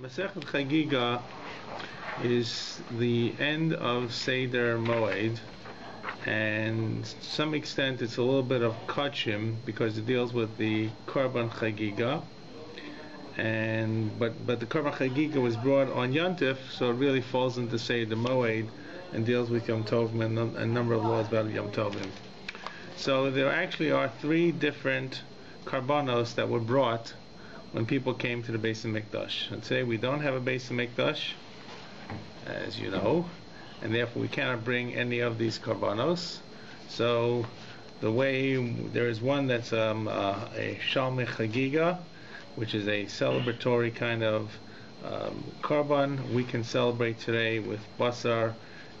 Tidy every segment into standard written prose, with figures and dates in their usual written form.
Masechet Chagigah is the end of Seder Moed, and to some extent it's a little bit of Kachim because it deals with the Korban Chagigah, but the Korban Chagigah was brought on Yontif, so it really falls into Seder Moed and deals with Yom Tovim and a number of laws about Yom Tovim. So there actually are three different Karbanos that were brought when people came to the Beis HaMikdash. And today we don't have a Beis HaMikdash, as you know, and therefore we cannot bring any of these Karbanos. So the way, there is one that's a Shalmei Chagigah, which is a celebratory kind of Karban. We can celebrate today with Basar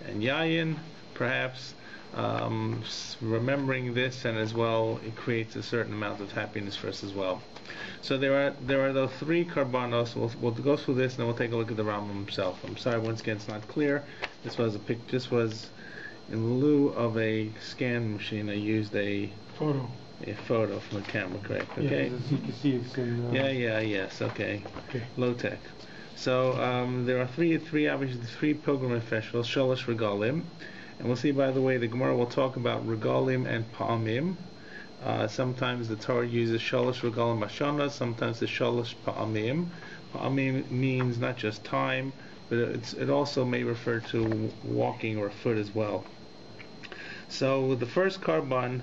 and Yayin, perhaps. Remembering this, and as well it creates a certain amount of happiness for us as well. So there are those three karbanos. We'll go through this and then we'll take a look at the Rambam himself. I'm sorry once again it's not clear. This was in lieu of a scan machine. I used a photo from the camera, correct? Okay. Yeah, as you can see it's in yes, okay. Low tech. So there are three pilgrimage festivals, Sholosh Regalim. And we'll see, by the way, the Gemara will talk about Regalim and Pa'amim. Sometimes the Torah uses Shalosh Regalim Bashana, sometimes the Shalosh Pa'amim. Pa'amim means not just time, but it also may refer to walking or foot as well. So the first Karban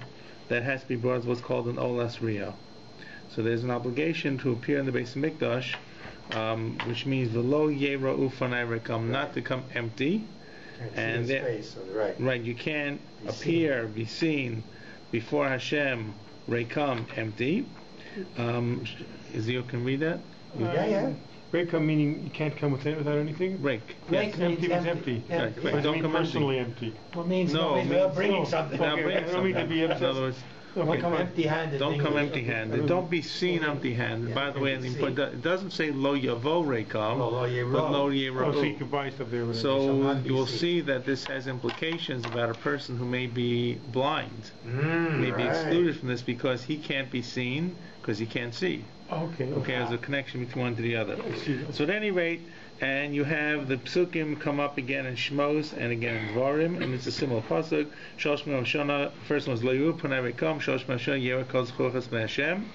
that has to be brought is what's called an Olas Riyah. So there's an obligation to appear in the Beis HaMikdash, which means V'lo Yera'u Fanai Rekam, not to come empty. And right, you can't be seen before Hashem, Rekam, empty. Ezekiel can read that? Yeah. Rekam meaning you can't come without anything? Rek. Yes. Empty means empty. Right. Don't come personally empty. Well, it means nobody's bringing something. I don't mean to be empty. In other words, don't come empty-handed. Don't come empty-handed. Don't be seen empty-handed. By the way, it doesn't say lo yavo rekam, but lo yero. So you can buy stuff there. So you will see that this has implications about a person who may be blind, may be excluded from this because he can't be seen because he can't see. Okay. There's a connection between one to the other. So at any rate, and you have the psukim come up again in Shmos and again in Dvarim, and it's a similar pasuk. Shosh Shana, first one was Lo Yeru Panei Rekam, Shosh Shana Yera Kol Zchuchas B'nei Hashem,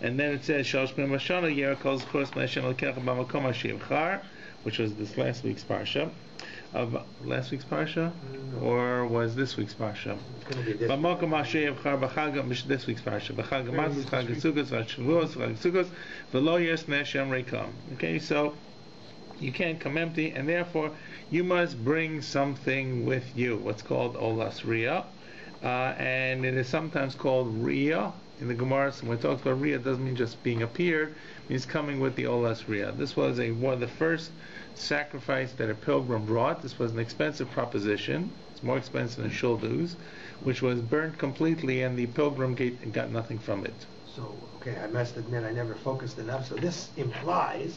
and then it says Shosh Shana Yera Kol Zchuchas B'nei Hashem L'kecha B'makom Hashem Char, which was this last week's parsha. Last week's parsha, or was this week's parsha? B'makom Hashem Char b'Chag, this week's parsha. B'Chag Matzos, Chag Sukkos, V'Shavuos, Chag Sukkos, V'lo Yeres B'nei Hashem Rekam. Okay, so you can't come empty, and therefore you must bring something with you, what's called Olas Riyah, and it is sometimes called Riyah in the Gemara. So when it talks about Riyah, it doesn't mean just being appeared, it means coming with the Olas Riyah. This was one of the first sacrifice that a pilgrim brought. This was an expensive proposition. It's more expensive than shul dues, which was burnt completely, and the pilgrim got nothing from it. So, I must admit I never focused enough. So this implies,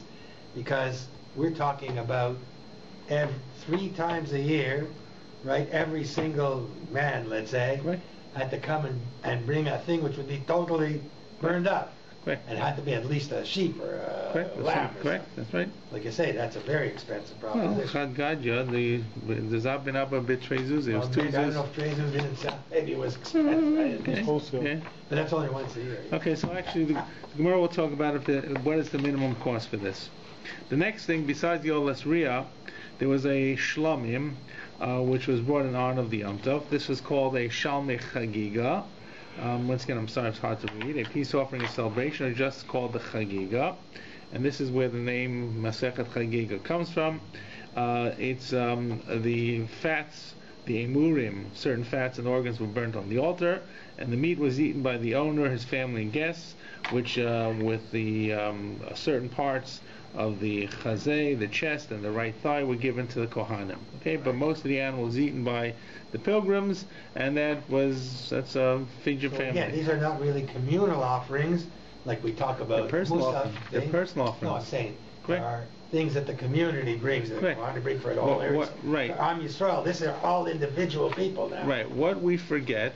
because we're talking about 3 times a year, right? Every single man, let's say, had to come and bring a thing which would be totally burned up. And had to be at least a sheep or a lamb. That's right. Like you say, that's a very expensive proposition. Chagigah, the Zabin Abba bit Trezuz, it was 2 I don't know if Trezuz didn't sell. Maybe it was expensive. It's wholesale. But that's only once a year. Okay, so actually the Gemara will talk about what is the minimum cost for this. The next thing, besides the Olas Riyah, there was a Shlomim, which was brought in honor of the Yom Tov. This was called a Shalmei Chagigah. Once again, I'm sorry, it's hard to read. A peace offering, a celebration, are just called the Chagigah. And this is where the name Masechet Chagigah comes from. It's the fats, the emurim, certain fats and organs were burnt on the altar, and the meat was eaten by the owner, his family, and guests, which with the certain parts of the chazeh, the chest, and the right thigh were given to the kohanim. Okay, but most of the animal was eaten by the pilgrims, and that's a feed your family. Yeah, these are not really communal offerings like we talk about. They're personal offerings. No, I'm saying there are things that the community brings that they want to bring for it all. Am Yisrael, these are all individual people now. Right. What we forget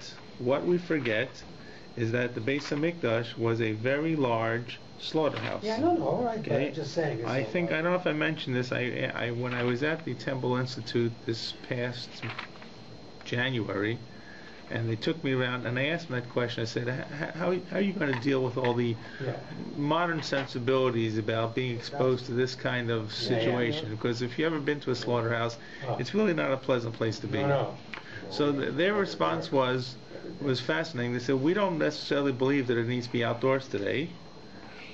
is that the Beis Hamikdash was a very large slaughterhouse. Yeah, I don't know, right? Okay. But I'm just saying. I think, I don't know if I mentioned this, I when I was at the Temple Institute this past January, and they took me around, and I asked them that question. I said, how are you going to deal with all the modern sensibilities about being exposed to this kind of situation? Because if you've ever been to a slaughterhouse, it's really not a pleasant place to be. No. So their response was fascinating. They said, we don't necessarily believe that it needs to be outdoors today.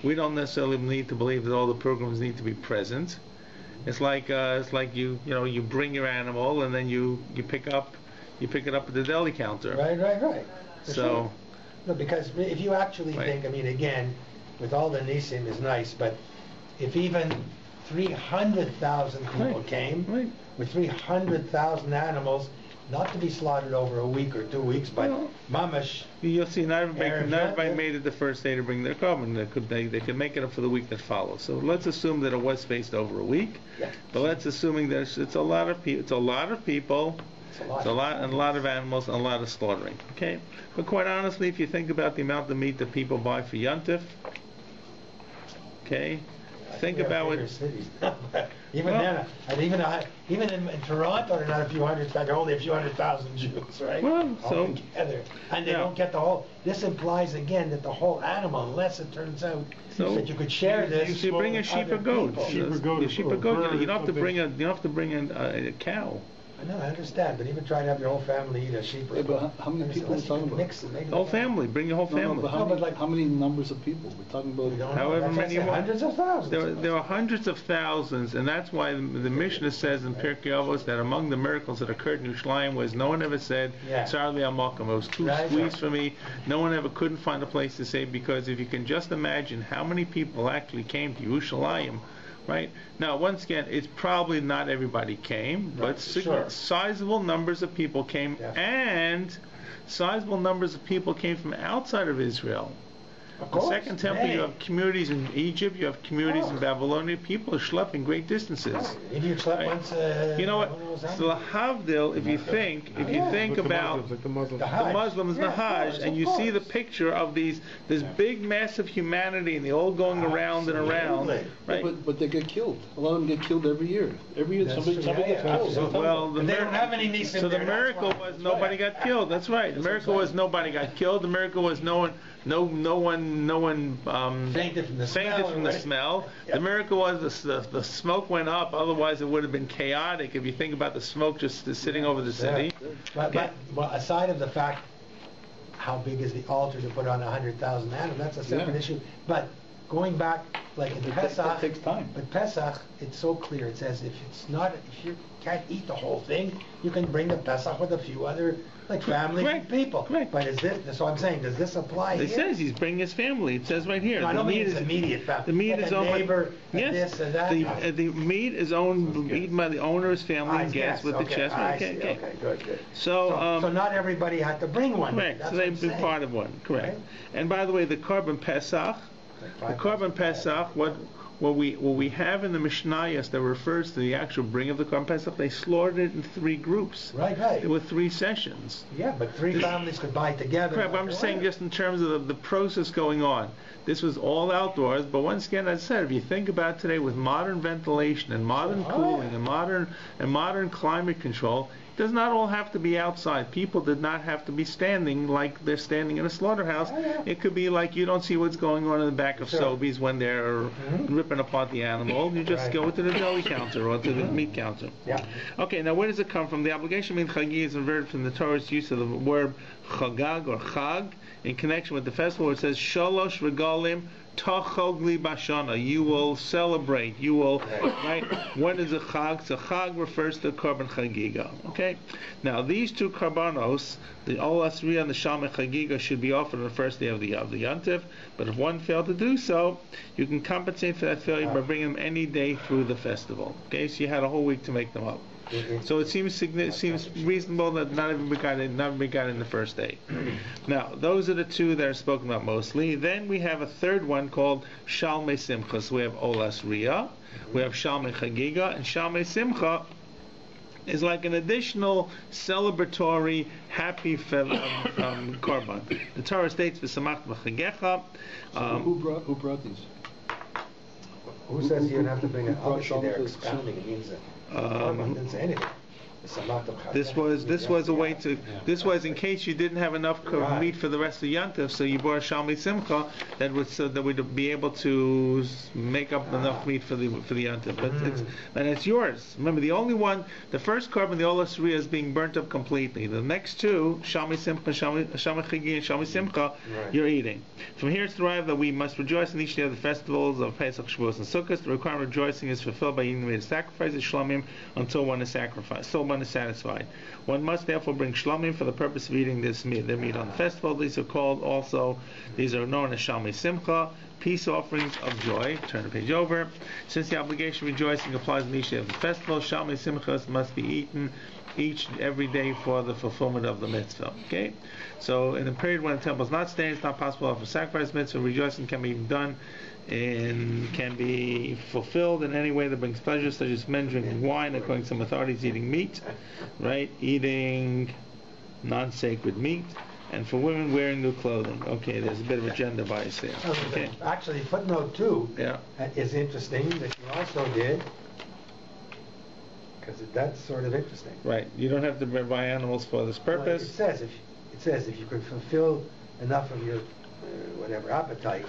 We don't necessarily need to believe that all the programs need to be present. It's like you bring your animal and then you pick it up at the deli counter. Right. So, no, because if you actually think, I mean, again, with all the nisim is nice, but if even 300,000 people came with 300,000 animals, not to be slaughtered over a week or 2 weeks, but mamash. You'll see, not everybody made it the first day to bring their carbon. They could make it up for the week that follows. So let's assume that it was spaced over a week. Yeah. But let's assuming that it's a lot of people. It's a lot of people. It's a lot of animals and a lot of slaughtering. Okay. But quite honestly, if you think about the amount of meat that people buy for Yontif, okay. Think about what. Even in Toronto, they're not a few hundred, only a few 100,000 Jews, right? Well, so together, and they don't get the whole. This implies again that the whole animal, unless it turns out that you could share this. You bring a sheep or goat. Sheep or goat. You don't have to bring a cow. I know, I understand, but even try to have your whole family eat a sheep or but how many people are we talking about? Whole family, bring your whole family. But how many numbers of people? We're talking about however many. Hundreds of thousands. There are hundreds of thousands, and that's why the Mishnah says in Pirkei Avos that among the miracles that occurred in Yerushalayim was no one ever said, Tsar li al-Makom, it was too squeezed for me. No one ever couldn't find a place to say, because if you can just imagine how many people actually came to Yerushalayim. Right? Now, once again, it's probably not everybody came, but sizable numbers of people came, and sizable numbers of people came from outside of Israel. Of course, the Second Temple, you have communities in Egypt, you have communities in Babylonia. People are schlepping great distances. If you schlepp once, you know what? So the Havdil, if you think about the Muslims, the Hajj, and you see the picture of this big mass of humanity, and they all going around and around, right? But they get killed. A lot of them get killed every year. Every year somebody gets killed. Well, they don't have any nisim. So the miracle was nobody got killed. That's right. The miracle was nobody got killed. The miracle was no one fainted from the smell. The miracle was the smoke went up. Otherwise, it would have been chaotic. If you think about the smoke just sitting over the city. But aside of the fact, how big is the altar to put on 100,000 animals? That's a separate issue. But going back, like in Pesach, that takes time. But Pesach, it's so clear. It says if you can't eat the whole thing, you can bring the Pesach with a few other families and people. Correct. But so I'm saying, does this apply here? It says he's bringing his family. It says right here. No, I don't mean it's immediate family. The meat is owned. Neighbor, yes. This and that. The meat is eaten by the owner's family and guests with the chest. Okay, good. So not everybody had to bring one. Correct. So they've been part of one. Correct. Right? And by the way, the Korban Pesach, what we have in the Mishnayos that refers to the actual bringing of the Korban Pesach, they slaughtered it in 3 groups. Right. There were 3 sessions. Yeah, but 3 families could buy together. Correct, but I'm just saying, just in terms of the process going on. This was all outdoors, but once again, as I said, if you think about today with modern ventilation and modern cooling and modern climate control, it does not all have to be outside. People did not have to be standing like they're standing in a slaughterhouse. It could be like you don't see what's going on in the back of Sobeys when they're ripping apart the animal. You just go to the deli counter or to the meat counter. Yeah. Okay, now where does it come from? The obligation of Chagigah is inverted from the Torah's use of the word chagag or chag in connection with the festival, where it says shalosh regalim tachogli bashana. You will celebrate. You will, right? What is a chag? So chag refers to korban chagigah. Okay. Now these 2 korbanos, the olas riyah and the shalmei chagigah, should be offered on the first day of the yontif. But if one failed to do so, you can compensate for that failure by bringing them any day through the festival. Okay. So you had a whole week to make them up. So it seems reasonable that not everybody got in the first day. Now, those are the 2 that are spoken about mostly. Then we have a third one called Shalmei Simcha. So we have Olas Riyah, we have Shalmei Chagigah, and Shalmei Simcha is like an additional celebratory happy korban. The Torah states v'samach b'chagecha. Who brought these? Who says you don't have to bring it? Who brought Obviously, they're Shalom expounding. It means that korban didn't say anything. This was a way to. This was in case you didn't have enough meat for the rest of Yantif, so you brought a Shalmi Simcha that would so that we'd be able to make up enough meat for the Yantif. But it's yours. Remember, the only one, the first korban, the Ola Sriya, is being burnt up completely. The next two, Shalmi Simcha, Shalmi Chagigah, and Shalmi Simcha, you're eating. From here it's derived that we must rejoice in each day of the festivals of Pesach, Shavuos, and Sukkot. The requirement of rejoicing is fulfilled by eating the meat of sacrifices, Shlomim, until one is sacrificed. So one is satisfied. One must therefore bring shlomim for the purpose of eating their meat on the festival. These are known as shalmi simcha, peace offerings of joy. Turn the page over. Since the obligation of rejoicing applies in each day of the festival, shalmi simchas must be eaten every day for the fulfillment of the mitzvah. Okay? So in the period when the temple is not staying, it's not possible to offer sacrifice mitzvah. Rejoicing can be done and can be fulfilled in any way that brings pleasure, such as men drinking wine, according to some authorities, eating meat, right? Eating non-sacred meat, and for women wearing new clothing. Okay, there's a bit of a gender bias there. Okay. Actually, footnote 2 is interesting that you also did, because that's sort of interesting. Right. You don't have to buy animals for this purpose. Well, it says if you could fulfill enough of your whatever appetite.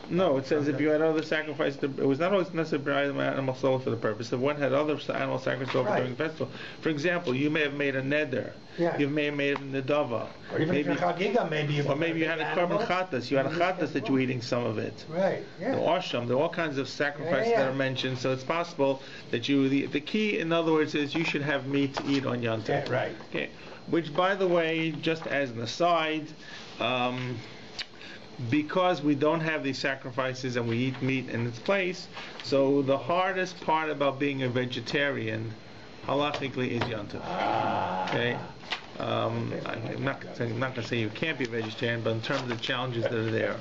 No, it says if you had other sacrifices, it was not always necessary to buy animal soul for the purpose. If one had other animal sacrifices over during the festival, for example, you may have made a neder. Yeah. You may have made a nedava. Or even maybe, Chagigah, maybe you had a korban chatas. You had a chatas that you were eating some of it. Right. Yeah. The osham. There are all kinds of sacrifices that are mentioned. So it's possible that the key, in other words, is you should have meat to eat on Yom Tov. Yeah, right. Okay. Which, by the way, just as an aside. Because we don't have these sacrifices and we eat meat in its place, so the hardest part about being a vegetarian, halachically, is Yom Tov. Okay? I'm not going to say you can't be a vegetarian, but in terms of the challenges that are there.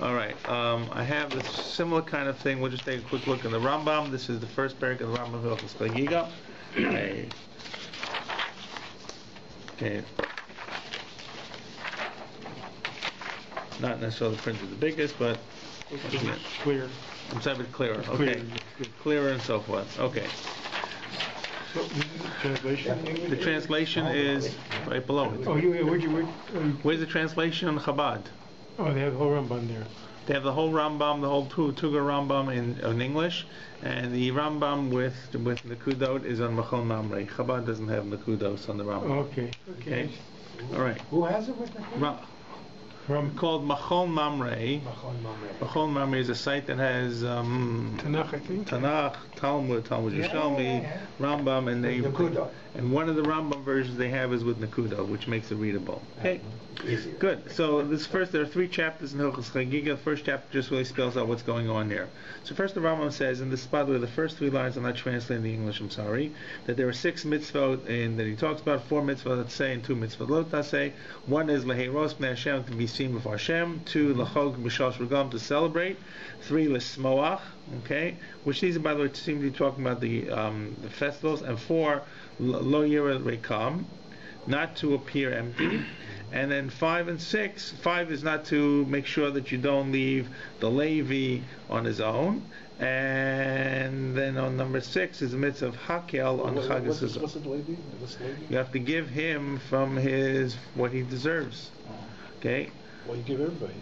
All right. I have a similar kind of thing. We'll just take a quick look in the Rambam. This is the first parak of the Rambam Hilchos Chagigah. Okay. Not necessarily the print is the biggest, but clear. I'm sorry, but clearer. Okay, clearer and so forth. Okay. So, translation. The translation is right below it. Oh, Where's the translation on Chabad? Oh, they have the whole Rambam there. They have the whole Rambam, the whole Tuga Rambam in English, and the Rambam with Nekudot is on Machon Mamre. Chabad doesn't have Nekudos on the Rambam. Okay. All right. Who has it with Nekudot? Called Machon Mamre. Machon Mamre is a site that has Tanakh, I think. Tanakh, Talmud Yerushalmi, Rambam, and one of the Rambam versions they have is with Nekuda, which makes it readable. Okay, good. So there are 3 chapters in Hilchos Chagigah. The first chapter just really spells out what's going on here. So first the Rambam says, and this, by the way, the first 3 lines are not translated in the English, I'm sorry, that there are 6 mitzvot that he talks about, 4 mitzvot that say and 2 mitzvot lo say. 1 is Leheiros B'nei Hashem, to be seen before Hashem. 2, L'chog B'shalosh Regam, to celebrate. 3, L'smoach, okay, which these, by the way, seem to be talking about the festivals. And 4, Lo Yira Rekam, not to appear empty. And then 5 and 6, 5 is not to make sure that you don't leave the Levi on his own. And then on number 6 is the mitzvah of Hakel on the Chag HaSukkot. What's the Levi? You have to give him from what he deserves. Okay? Well, you give everybody.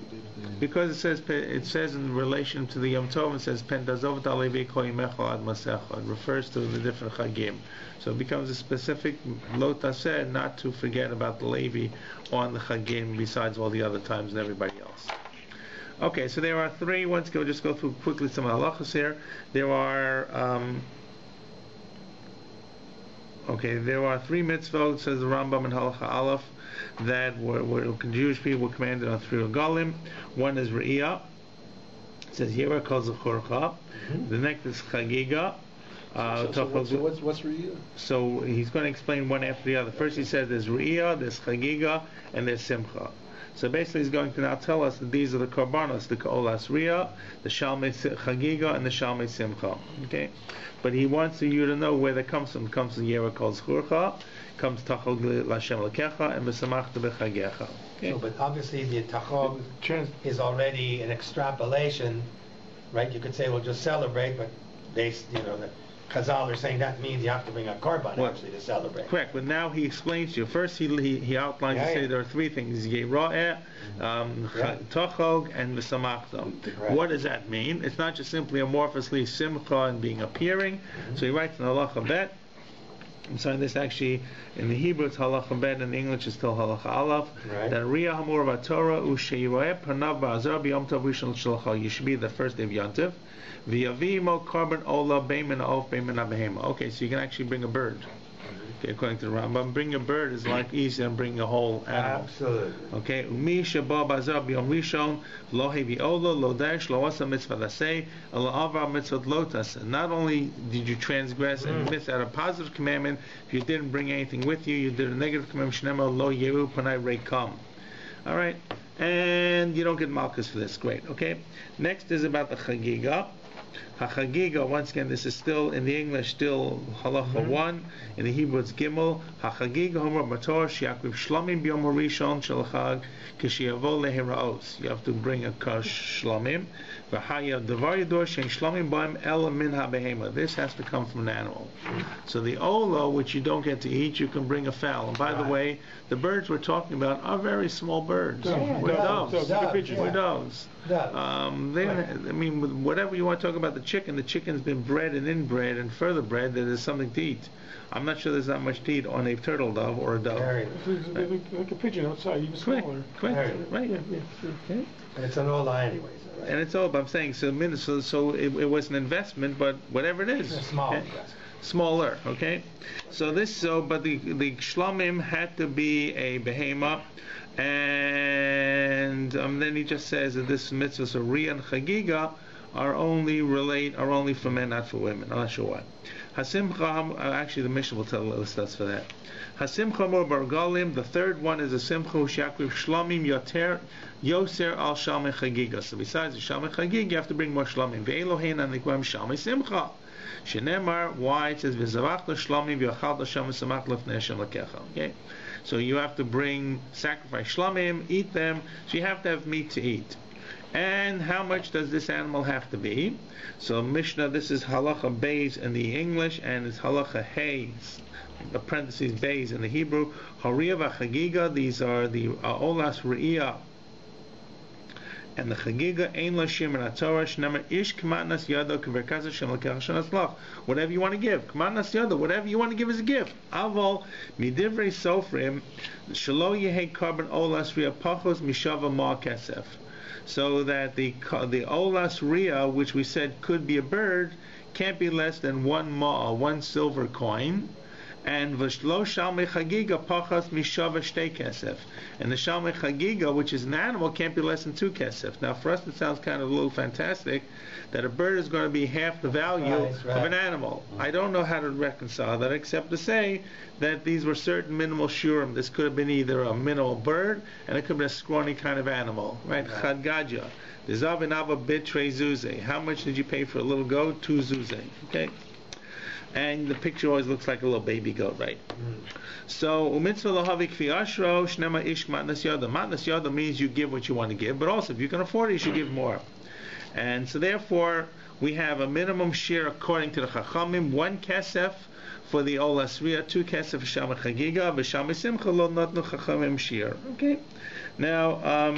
Because it says in relation to the Yom Tov, it says Pen Dazovat Alevi Kol Yimechol Ad Masechet. It refers to the different Chagim. So it becomes a specific Lo Taseh, not to forget about the Levi on the Chagim besides all the other times and everybody else. Okay, so there are 3. Let's just go through quickly some halachas here. There are 3 mitzvot, says the Rambam in Halacha Aleph, that Jewish people were commanded on 3 regalim. 1 is Re'iyah. It says Yera Kol Zechorcha. The next is Chagigah. What's Re'iyah? So he's going to explain one after the other. First he says there's Re'iyah, there's Chagigah, and there's Simcha. So basically he's going to now tell us that these are the korbanos, the Olas Riyah, the Shalmei Chagigah, and the Shalmei Simcha. Okay? But he wants you to know where that comes from. It comes from Yera Kol Zchurcha, comes Tachog L'Hashem L'Kecha, and B'Samachta B'Chagecha. Okay? So, but obviously the Tachog is already an extrapolation, right? You could say, well, just celebrate, but the Chazal are saying that means you have to bring a korban actually to celebrate. Correct, but now he explains to you. First he outlines to say there are three things: Yera'eh, Tachog, and V'Samachta. What does that mean? It's not just simply amorphously Simcha and being appearing. So he writes in Halacha Bet. I'm sorry, this actually, in the Hebrew it's Halacha Bet, in the English it's still Halacha Aleph. Right. That Riyah Hamor V'Torah U'Sheiroeh Pranav Ba'azar B'Yom Tov Rishon Shalcha Yishbi, the first day of Yontiv. V'Yavimo Korban Ola Beimin Of Beimin Abehema. Okay, so you can actually bring a bird. Okay, according to the Rambam, bringing a bird is like easier than bringing a whole animal. Absolutely. Okay, Umi Shabbat Bazar B'Yom Rishon Lo Hevi Ola Lo Dash Lo Asa Mitzvah Lasei Lo Avar Mitzvot Lotas. Not only did you transgress and miss out a positive commandment, if you didn't bring anything with you, you did a negative commandment. Shnema Lo Yeru Panai Reikam. All right, and you don't get malchus for this. Great. Okay. Next is about the Chagigah. HaChagigah, once again, this is still, in the English, still Halacha 1, in the Hebrew it's Gimel. HaChagigah Homer Bator, Shiakriv Shlomim B'Yom HaRishon Shel Chag, K'shiyavo Lehiraos. You have to bring a Shlomim. V'haya Devar Yador Shein Shlomim B'Yom El Min HaBehema. This has to come from an animal. So the Ola, which you don't get to eat, you can bring a fowl. And by the way, the birds we're talking about are very small birds. We're doves. We're doves. I mean, whatever you want to talk about the chicken's been bred and inbred and further bred, that there's something to eat. I'm not sure there's that much to eat on a turtle dove or a dove. Like a pigeon outside, even smaller. Correct. Right. Yeah. And it's an Ola anyways. Right? And it's all, I'm saying, so it was an investment, but whatever it is. It's a small investment. Smaller, okay? But the Shlomim had to be a behema, and then he just says that this mitzvahs of Riyah and Chagigah are only for men, not for women. I'm not sure why. Hasimcha, actually the Mishnah will tell us for that. Hasimcha mor bargalim, the third one is a simcha shakriv shlomim yoser al shalmei Chagigah. So besides the shalmei Chagigah, you have to bring more shlomim. Ve'elohein an nikwam shalmei simcha. Shenemar, why it says v'zavach l'shlomim v'yachal l'shalmei samach l'fnei Hashem l'kecha. Okay, so you have to bring sacrifice shlomim, eat them. So you have to have meat to eat. And how much does this animal have to be? So Mishnah, this is halacha beis in the English, and it's halacha heis, the parentheses beis in the Hebrew. Hariyah v'chagigah, these are the olas re'iyah and the Chagigah. Ein lashim and atorah shnemer ish k'matnas yado k'verkaz Hashem l'kech shanaslach. Whatever you want to give, k'matnas yado, whatever you want to give is a gift. Avol midivrei sofrim shelo yehei korban olas re'iyah pachos mishava ma kesef. So that the olas riyah, which we said could be a bird, can't be less than one silver coin, and v'shlo shalmei chagigah pachas mishava shtei kesef, and the shalmei chagigah, which is an animal, can't be less than 2 kesef. Now, for us, it sounds kind of a little fantastic that a bird is going to be half the value of an animal. I don't know how to reconcile that, except to say that these were certain minimal shurim. This could have been either a minimal bird, and it could have been a scrawny kind of animal, right? Chagigah. The zav and ava bit trei zuze. How much did you pay for a little goat? 2 zuze. Okay. And the picture always looks like a little baby goat, right? So, umitzvah lahavi kfi ashro shnema ish matnas yada. Matnas yada means you give what you want to give, but also if you can afford it, you should give more. And so therefore, we have a minimum share according to the Chachamim, 1 kesef for the olas riyah, 2 kesef for shalmei chagigah, v'shalmei simcha lo notnu Chachamim share. Okay? Now,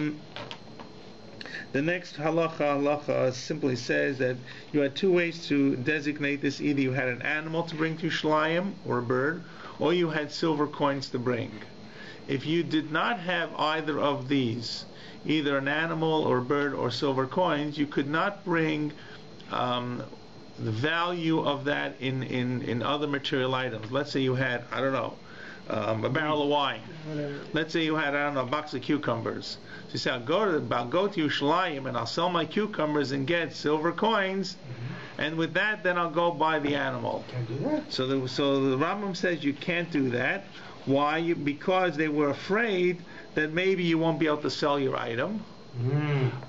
the next halacha simply says that you had 2 ways to designate this. Either you had an animal to bring to shlayim, or a bird, or you had silver coins to bring. If you did not have either of these, either an animal or a bird or silver coins, you could not bring the value of that in other material items. Let's say you had, I don't know, a barrel of wine. Let's say you had, I don't know, a box of cucumbers. So you say, I'll go to Yerushalayim and I'll sell my cucumbers and get silver coins, and with that, then I'll go buy the animal. Can't do that. So the Rambam says you can't do that. Why? Because they were afraid that maybe you won't be able to sell your item.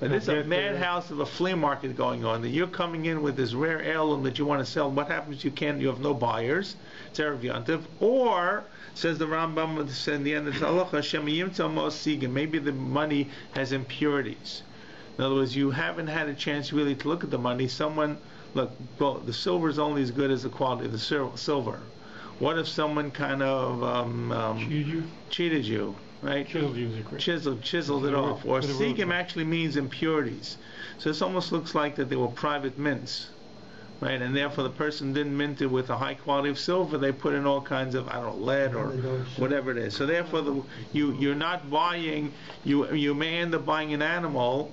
But there's a madhouse of a flea market going on, that you're coming in with this rare heirloom that you want to sell. What happens? You have no buyers. It's Erev Yontif. Or, says the Rambam in the end of the halacha, maybe the money has impurities. In other words, you haven't had a chance really to look at the money. The silver is only as good as the quality of the silver. What if someone kind of cheated you? Right? Chiseled it off. Or Sigim actually means impurities. So this almost looks like that they were private mints. Right? And therefore the person didn't mint it with a high quality of silver, they put in all kinds of, lead or whatever it is. So therefore you're not buying, you may end up buying an animal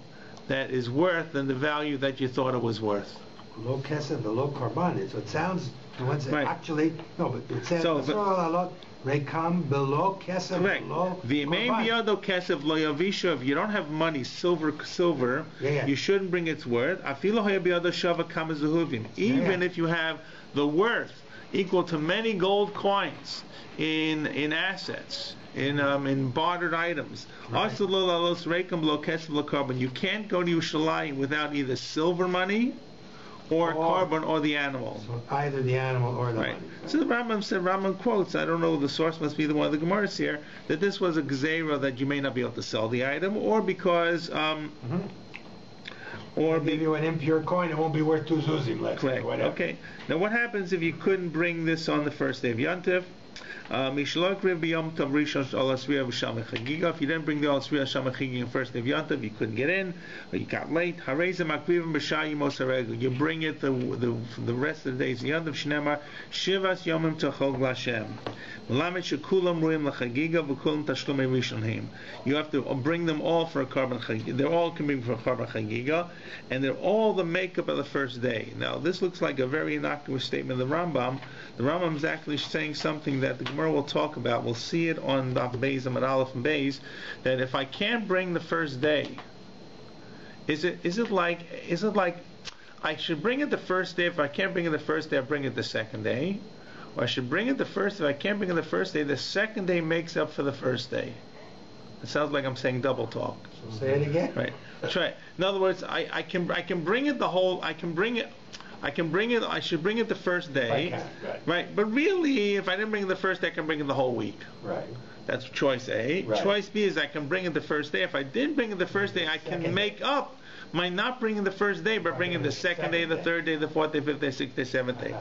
that is worth than the value that you thought it was worth. Low kesef, the low korban. So it sounds, the ones that actually, no, but it says, Rekam below kesef, below korban. If you don't have money, silver, you shouldn't bring its worth. Even if you have the worth equal to many gold coins in assets, in bartered items. Right. You can't go to Yerushalayim without either silver money or carbon or the animal. So either the animal or the money. Right. So the Rambam quotes, I don't know, the source must be the one of the Gemaras here, that this was a gzeira that you may not be able to sell the item, or because or give you an impure coin, it won't be worth 2 zuzim, let's say. Okay. Now what happens if you couldn't bring this on the first day of Yontif? If you didn't bring the Al Sriya Shama Chagigah first day of Yontif, you couldn't get in, or you got late. You bring it the rest of the days of Yontif. Shnemar Shivas Yomim Tachol Lashem. You have to bring them all for a carbon Chagigah. They're all coming for a carbon Chagigah, and they're all the makeup of the first day. Now this looks like a very innocuous statement of the Rambam. The Rambam is actually saying something that the Gemara will talk about. We'll see it on Beis and Aleph and Beis, that if I can't bring the first day, is it like I should bring it the first day? If I can't bring it the first day, I bring it the second day, or I should bring it the first. If I can't bring it the first day, the second day makes up for the first day. It sounds like I'm saying double talk. So say it again. Right. That's right. In other words, I can bring it the whole. I should bring it the first day. Right. But really, if I didn't bring it the first day, I can bring it the whole week. Right. That's choice A. Right. Choice B is I can bring it the first day. If I didn't bring it the first day, I can make up my not bringing the first day, but bringing the second day, the third day, the fourth day, fifth day, sixth day, seventh day.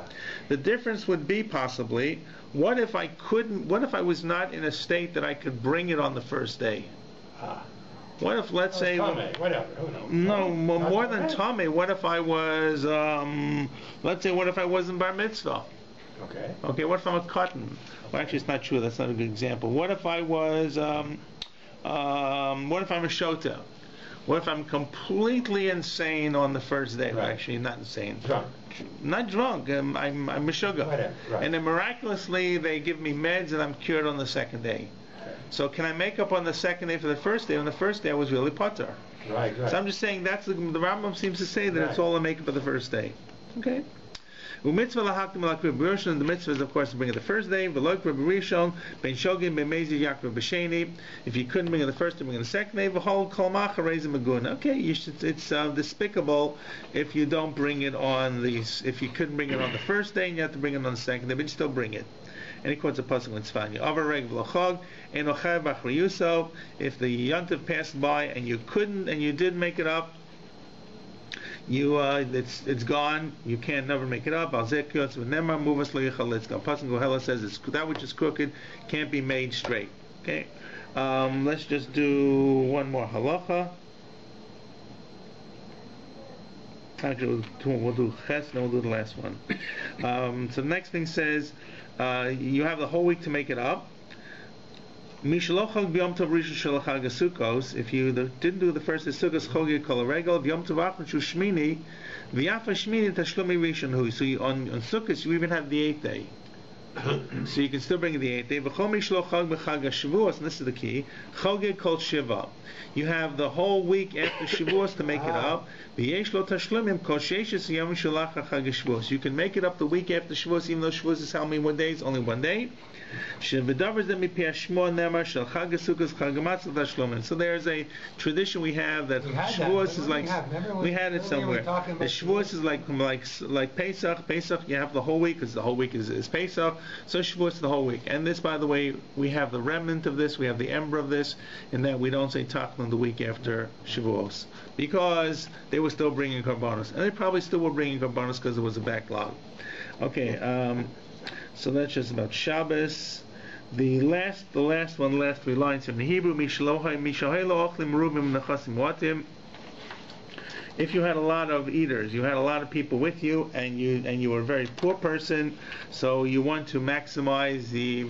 The difference would be possibly, what if I was not in a state that I could bring it on the first day? What if, let's say, whatever. No, more than Tomei. What if I was, let's say, what if I wasn't bar mitzvah? Okay. What if I'm a cotton? Well, actually, it's not true. That's not a good example. What if I was, what if I'm a shota? What if I'm completely insane on the first day? Right. Well, actually, not insane. Not drunk. I'm a sugar. Right. And then miraculously, they give me meds and I'm cured on the second day. So can I make up on the second day for the first day? On the first day I was really potter. Right. So I'm just saying the Rambam seems to say that it's all a make up of the first day. Okay. The mitzvah is of course to bring it the first day. If you couldn't bring it the first day, bring it the second day. Okay, it's despicable if you don't bring it on if you couldn't bring it on the first day and you have to bring it on the second day, but you still bring it. And he quotes a pasuk in Tzfanya. If the Yontif passed by and you couldn't and you did make it up, it's gone. You can't never make it up. Pasuk Gohela says it's that which is crooked can't be made straight. Okay. Let's just do one more halacha. Actually, we'll do ches, then we'll do the last one. So the next thing says, you have the whole week to make it up. If you didn't do the first day Sukkos Chogig Kol Regel, Yom Tov Achron Shmini, V'Yafa Shmini Tashlumi Rishon Hu. So on Sukkos you even have the 8th day. So you can still bring it the 8th day. And this is the key. Chagigah called Shiva. You have the whole week after Shavuos to make it up. You can make it up the week after Shavuos, even though Shavuos is how many one days? Only one day. So there's a tradition we have that Shavuos is like, we had it somewhere. The Shavuos is like Pesach. Pesach, you have the whole week, because the whole week is Pesach. So Shavuos is the whole week. And this, by the way, we have the remnant of this, we have the ember of this, in that we don't say Tachlon the week after Shavuos, because they were still bringing Karbanos. And they probably still were bringing Karbanos because there was a backlog. Okay, so that's just about Shabbos. The last three lines from the Hebrew. If you had a lot of eaters, you had a lot of people with you, and you were a very poor person, so you want to maximize the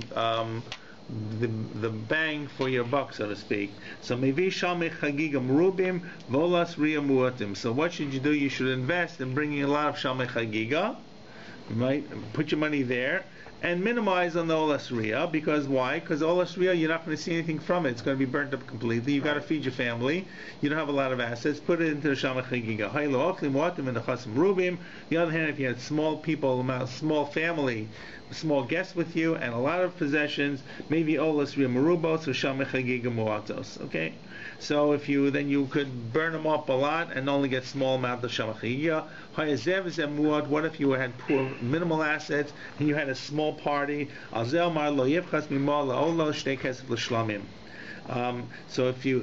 bang for your buck, so to speak. So So what should you do? You should invest in bringing a lot of Shalmei Chagigah, right? Put your money there, and minimize on the Olas Riyah, because why? Because Olas Riyah, you're not going to see anything from it. It's going to be burnt up completely. You've got to feed your family. You don't have a lot of assets. Put it into the Shalmei Chagigah. The other hand, if you had small people, small family, small guests with you, and a lot of possessions, maybe Olas Riyah Merubos or Shalmei Chagigah Muatos. Okay? So then you could burn them up a lot and only get small amount of Shalmei Chagigah. What if you had poor, minimal assets, and you had a small party? So if you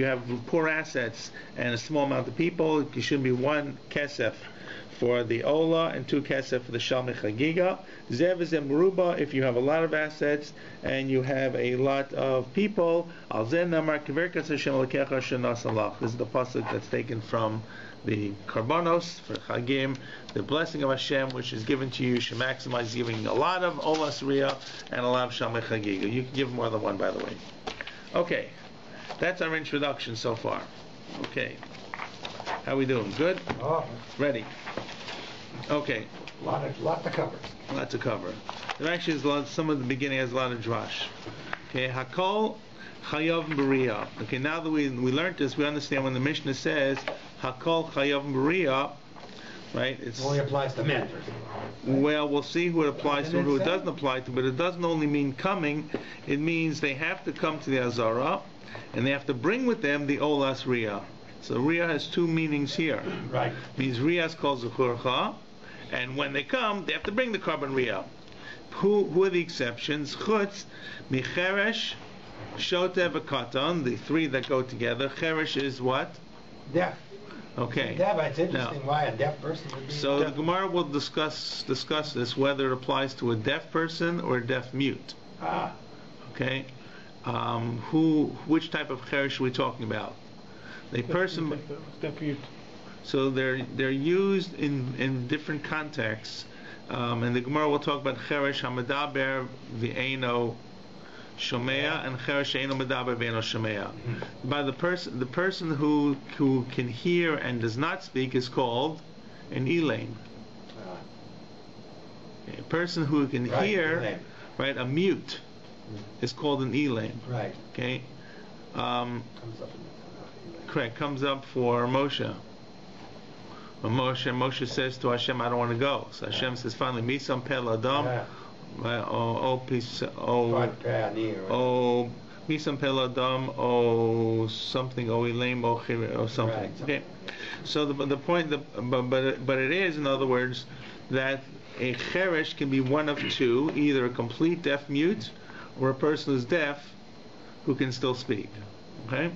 have poor assets and a small amount of people, it should be 1 kesef for the Ola and 2 kesef for the Shalmei Chagigah. Zev is Meruba if you have a lot of assets and you have a lot of people. This is the pasuk that's taken from the Karbanos for Chagim, the blessing of Hashem, which is given to you, should maximize giving a lot of Olas Riyah and a lot of Shalmei Chagigah. You can give more than one, by the way. Okay, that's our introduction so far. Okay, how we doing? Good? Oh. Ready? Okay. Lot to cover. Lot to cover. There actually is some of the beginning has a lot of drash. Okay, Hakol Chayav B'Riyah. Okay, now that we learned this, we understand when the Mishnah says Hakol Chayav B'Riyah, right? It only applies to men. Well, we'll see who it applies to and who it doesn't apply to, but it doesn't only mean coming, it means they have to come to the Azara, and they have to bring with them the Olas Riyah. So Riyah has two meanings here. Right. It means Riyah is called Zuchurcha, and when they come, they have to bring the carbon Riyah. Who are the exceptions? Chutz, Micheresh, Shotev, Katan, the three that go together. Cheresh is what? Deaf. Okay. Deaf, it's interesting why a deaf person would be so deaf. The Gemara will discuss this, whether it applies to a deaf person or a deaf mute. Okay. Which type of cheresh are we talking about? The person. Deaf mute. So they're used in different contexts, and the Gemara will talk about cheresh hamadaber v'eino shomea and cheresh eino medaber v'eino shomea. By the person who can hear and does not speak is called an elaim. A person who can hear, elaim. Right, a mute is called an elaim. Right. Okay. Correct. Comes up for Moshe. When Moshe says to Hashem, I don't want to go. So Hashem says, finally, Misam Pel Adam, Misam Pel Adam, something, Elaim, or something. Right. Okay. So the point, but it is, in other words, that a cheresh can be one of two, either a complete deaf mute or a person who's deaf who can still speak. Okay.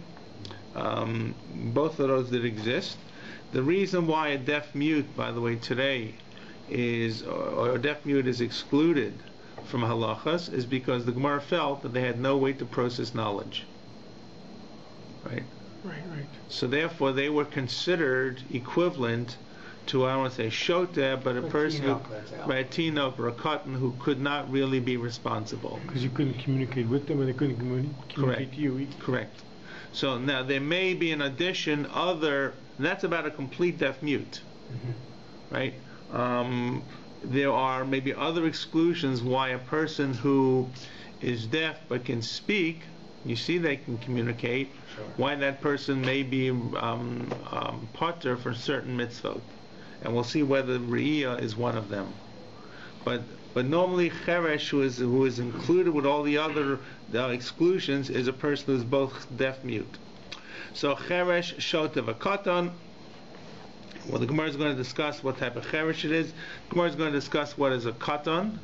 Both of those that exist. The reason why a deaf mute, by the way, today or a deaf mute is excluded from halachas is because the Gemara felt that they had no way to process knowledge. Right? Right. So therefore they were considered equivalent to, I don't want to say shoteh, but a person a tinok or a cotton who could not really be responsible. Because you couldn't communicate with them and they couldn't communicate to you. Correct. So now there may be in addition and that's about a complete deaf mute, right? there are maybe other exclusions why a person who is deaf but can speak, you see they can communicate, Sure. why that person may be potter for certain mitzvot. And we'll see whether Re'iyah is one of them. But normally Cheresh, who is included with all the other exclusions, is a person who's both deaf mute. So Cheresh Shotev Katan. Well, the Gemara is going to discuss what type of Cheresh it is. The Gemara is going to discuss what is a Katan.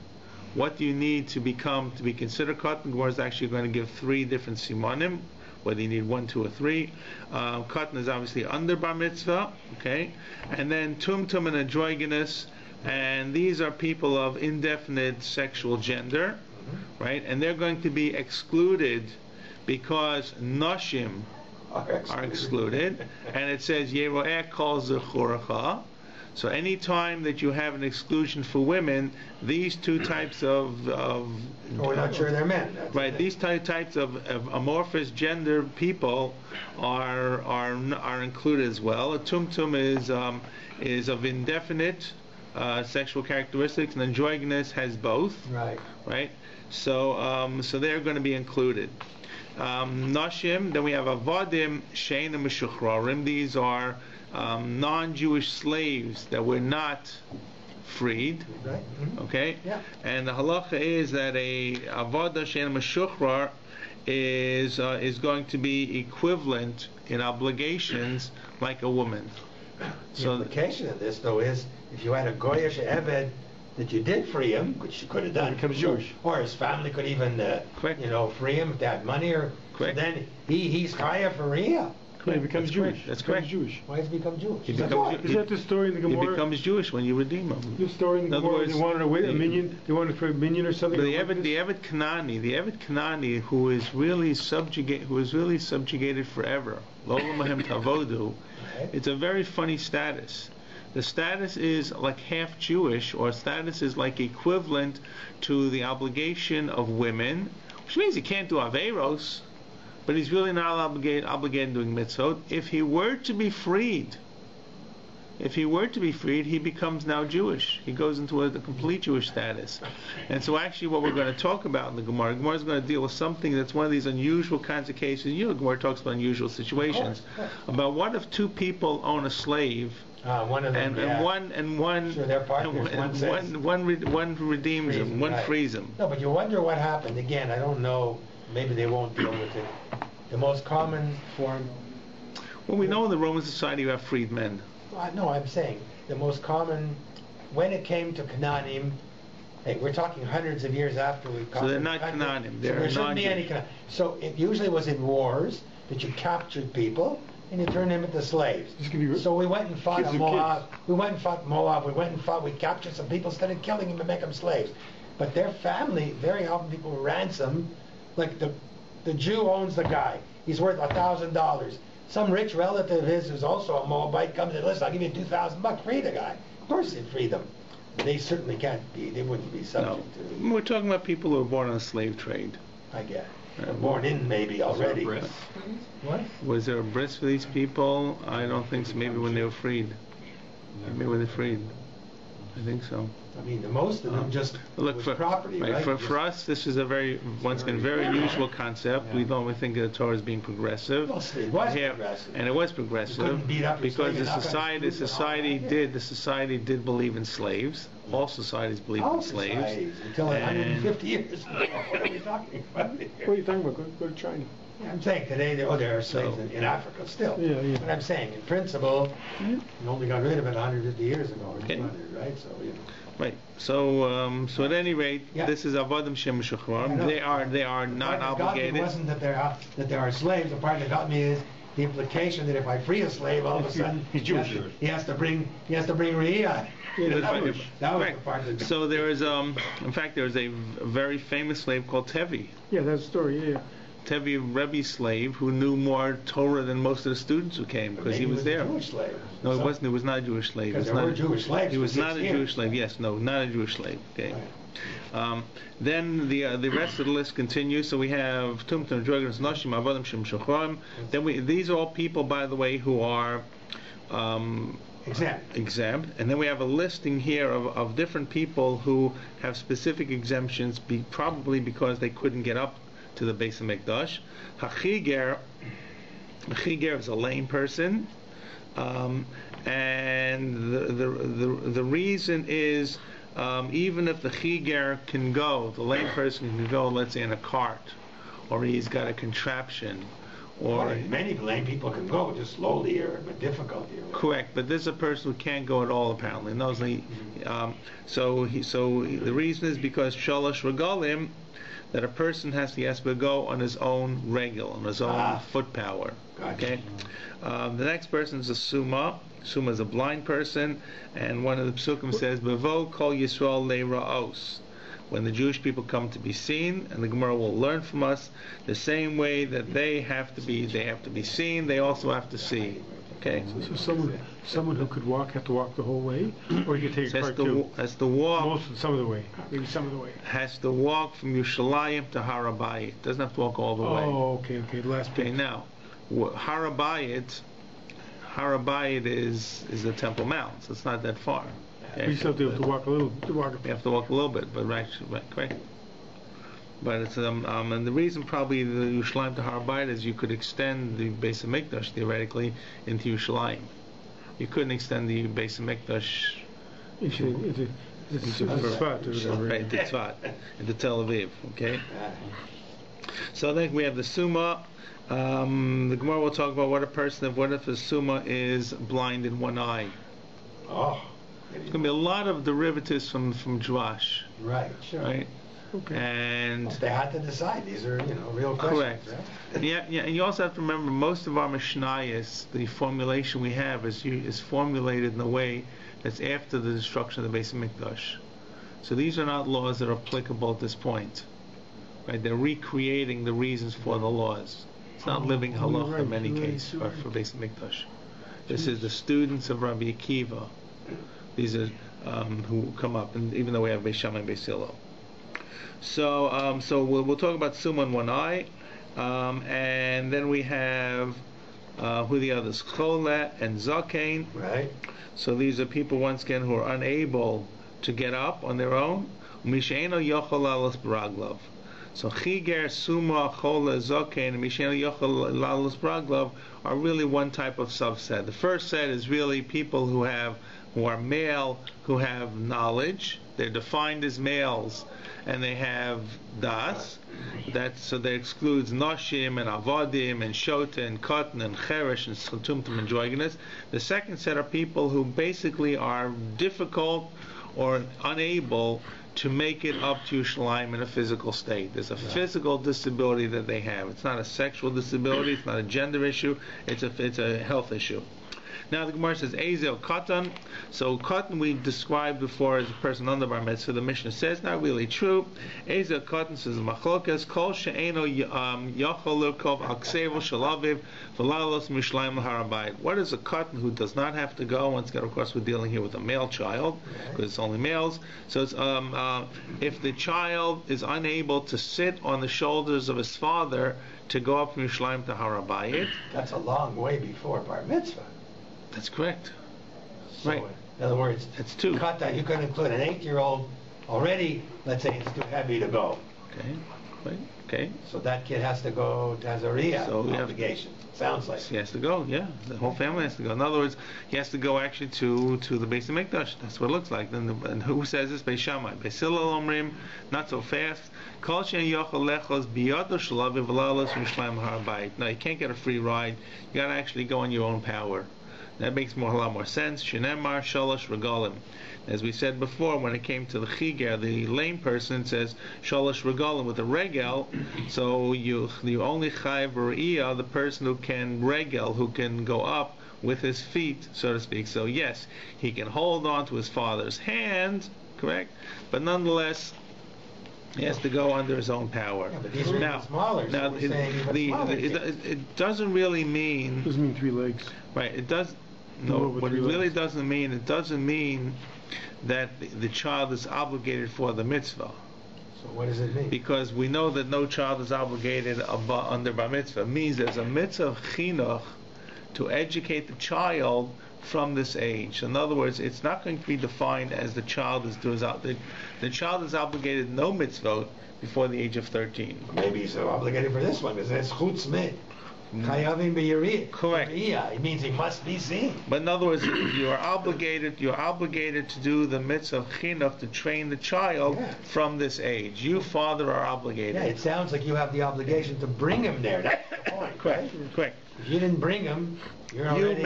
What do you need to be considered Katan? The Gemara is actually going to give 3 different simanim, whether you need 1, 2, or 3. Katan is obviously under bar mitzvah, okay? And then tumtum and androgynous, and these are people of indefinite sexual gender, right? And they're going to be excluded because nashim are excluded, and it says Yeroeh kol zechoracha. So any time that you have an exclusion for women, these 2 types of we're not sure they're men. That's right. These types of amorphous gender people are included as well. A tumtum is of indefinite sexual characteristics, and androgynous has both. Right. Right. So they're going to be included. Nashim. Then we have avadim shein meshuchrarim. These are non-Jewish slaves that were not freed. Right. Mm-hmm. Okay? Yeah. And the halacha is that a avada she'en meshuchrar is going to be equivalent in obligations like a woman. The implication of this, though, is if you had a goyish eved that you did free him, which you could have done, becomes Jewish, or his family could even free him if they had money, or so then he's chaya for Riyah. He becomes Jewish. That's correct. Jewish. Why does he become Jewish? He becomes Is that the story in the Gemara? He becomes Jewish when you redeem him. The story in the Gemara, they wanted a minion. They wanted for a minion or something. The Eved Kanani, who is really subjugated forever. Lola Mahem Tavodu. It's a very funny status. The status is like half Jewish, or status is like equivalent to the obligation of women, which means he can't do Averos, but he's really not obligated doing mitzvot. If he were to be freed, he becomes now Jewish. He goes into a complete Jewish status. And so actually what we're going to talk about in the Gemara is going to deal with something that's one of these unusual kinds of cases. Gemara talks about unusual situations. About what if 2 people own a slave, one of them, one sure, they're partners. one redeems him, one frees him. No, but you wonder what happened. Again, I don't know. Maybe they won't deal with it. The most common form. Well, we know in the Roman society you have freedmen. No, I'm saying the most common, when it came to Canaanim, hey, we're talking hundreds of years after we conquered. So they're not Canaanim. They're there shouldn't be any Canaanim. So it usually was in wars that you captured people and you turned them into slaves. So we went and fought Moab. We went and fought Moab. We captured some people, started killing them and make them slaves. But their family, very often people ransom. Like the Jew owns the guy. He's worth $1,000. Some rich relative of his who's also a Moabite comes and listen, I'll give you $2,000, free the guy. Of course they'd free them. They certainly can't be, they wouldn't be subject to. We're talking about people who were born on a slave trade. I get it. Born in maybe already. What? Was there a bris for these people? I don't think so. Maybe when they were freed. Maybe when they're freed. I think so. I mean, the most of them just look for property, right? For us, this is a very unusual concept. We normally think of the Torah as being progressive. Well, it was progressive. And it was progressive because the society did believe in slaves. All societies believe in slaves. Until 150 years ago. What are we talking about? What are you talking about? Go to China. I'm saying today there are slaves in Africa still. Yeah. But I'm saying in principle, we only got rid of it 150 years ago, right? So right. So at any rate, this is avodim shem meshuchrarim. They are not obligated. It wasn't that there are slaves. The part that got me is the implication that if I free a slave, all of a sudden he's Jewish. He has to bring Riyah. That was the part that. So there is in fact there is a very famous slave called Tevi. Yeah, that's the story. Yeah. Tevi, Rebbe's slave, who knew more Torah than most of the students who came because he was there. A Jewish slave. No, it wasn't. It was not a Jewish slave. Because there were Jewish slaves. He was not a Jewish slave. Yes, no, not a Jewish slave. Okay. Right. Then the rest of the list continues. So we have Tumtum, Drogans, Nashim, Avodim, Shem, Shachram. Then these are all people, by the way, who are exempt. And then we have a listing here of different people who have specific exemptions, probably because they couldn't get up to the Beis HaMikdash. Chagigah is a lame person, and the reason is, even if the Chagigah can go, the lame person can go, let's say in a cart, or he's got a contraption, or many lame people can go just slowly or with difficulty. Correct, but this is a person who can't go at all apparently. So the reason is because shalosh regalim, that a person has to go on his own regel, on his own foot power. Gotcha. Okay. The next person is a summa. Summa is a blind person, and one of the psukim says, "Bevo kol Yisrael le'raos." When the Jewish people come to be seen, and the Gemara will learn from us, the same way that they have to be seen, they also have to see. Okay. So someone who could walk have to walk the whole way, or you could take a cart too. Has to walk. Some of the way. Maybe some of the way. Has to walk from Yerushalayim to Rabbi. Doesn't have to walk all the way. Oh, okay. The last bit. Okay, now, Rabbi is the Temple Mount, so it's not that far. Okay. We still have to walk a little. You have to walk a little bit, but right, correct. But it's and the reason probably the Yerushalayim to Rabbi is you could extend the Beis HaMikdash theoretically into Yerushalayim. You couldn't extend the Beis HaMikdash into Tzfat, into Tel Aviv. Okay. So I think we have the Summa. The Gemara will talk about what if a Summa is blind in one eye. Oh. There's going to be a lot of derivatives from Drash. Right, sure. Right? Okay. And they had to decide. These are, real questions. Correct. Right? Yeah, and you also have to remember most of our Mishnayos, the formulation we have is formulated in a way that's after the destruction of the Beis HaMikdash. So these are not laws that are applicable at this point. Right? They're recreating the reasons for the laws. It's not living halacha in many cases for Beis HaMikdash. This is the students of Rabbi Akiva. These are who come up, and even though we have Beis Shammai and Beis Hillel. So we'll talk about Summa in one eye, and then we have who the others, Chole and Zakein. Right. So these are people once again who are unable to get up on their own. Misheino yochol lalos b'raglav. So Chagigah, Summa, Chole, Zakein, and Misheino yochol lalos b'raglav are really one type of subset. The first set is really people who are male, who have knowledge. They're defined as males, and they have das. So that excludes Noshim and Avodim and Shota and Katan and Cheresh and Tumtum and Joiginus. The second set are people who basically are difficult or unable to make it up to Yerushalayim in a physical state. There's a physical disability that they have. It's not a sexual disability. It's not a gender issue. It's a health issue. Now the Gemara says Ezel Katan. So Katan we described before as a person under Bar Mitzvah. The Mishnah says not really true. Ezel Katan says Machlokas Kol She'eno Yachol Lirkov Aksevel Shalaviv V'Lalos Mishlayim L'Harabayit. What is a Katan who does not have to go? Once again, of course, we're dealing here with a male child because it's only males. So it's if the child is unable to sit on the shoulders of his father to go up from Yerushalayim to Harabayit. That's a long way before Bar Mitzvah. That's correct. So right. In other words, it's two. Kata, you can include an 8-year-old already. Let's say it's too heavy to go. Okay. Right. Okay. So that kid has to go to Azariah. So obligation. Sounds like he has to go. Yeah, the whole family has to go. In other words, he has to go actually to the Beis HaMikdash. That's what it looks like. And who says this? Beis Shammai. Beis Hillel Omrim. Not so fast. Kol she'en yochel lechos biyado shalaviv v'lalos mishlayim harabayit. No, you can't get a free ride. You got to actually go on your own power. That makes a lot more sense. Shenemar shalosh regalim. As we said before, when it came to the Chagigah, the lame person says shalosh regalim with a regel. So you only chayv re'iyah, the person who can regel, who can go up with his feet, so to speak. So yes, he can hold on to his father's hand, correct? But nonetheless, he has to go under his own power. Yeah, but these are even smaller. Now, so it doesn't really mean. Doesn't mean 3 legs. Right. It does. No. What it really doesn't mean. It doesn't mean that the child is obligated for the mitzvah. So what does it mean? Because we know that no child is obligated under bar mitzvah. It means there's a mitzvah of chinuch to educate the child from this age. In other words, it's not going to be defined as the child is the child is obligated no mitzvot before the age of 13. Maybe he's so obligated for this one because it's chutz mit. Chayavim b'yiriyah. Correct. It means he must be seen. But in other words, you're obligated to do the mitzvah of chinuch, to train the child from this age. You, father, are obligated. Yeah, it sounds like you have the obligation to bring him there. That's the point. Correct. Right? Correct. If you didn't bring him, You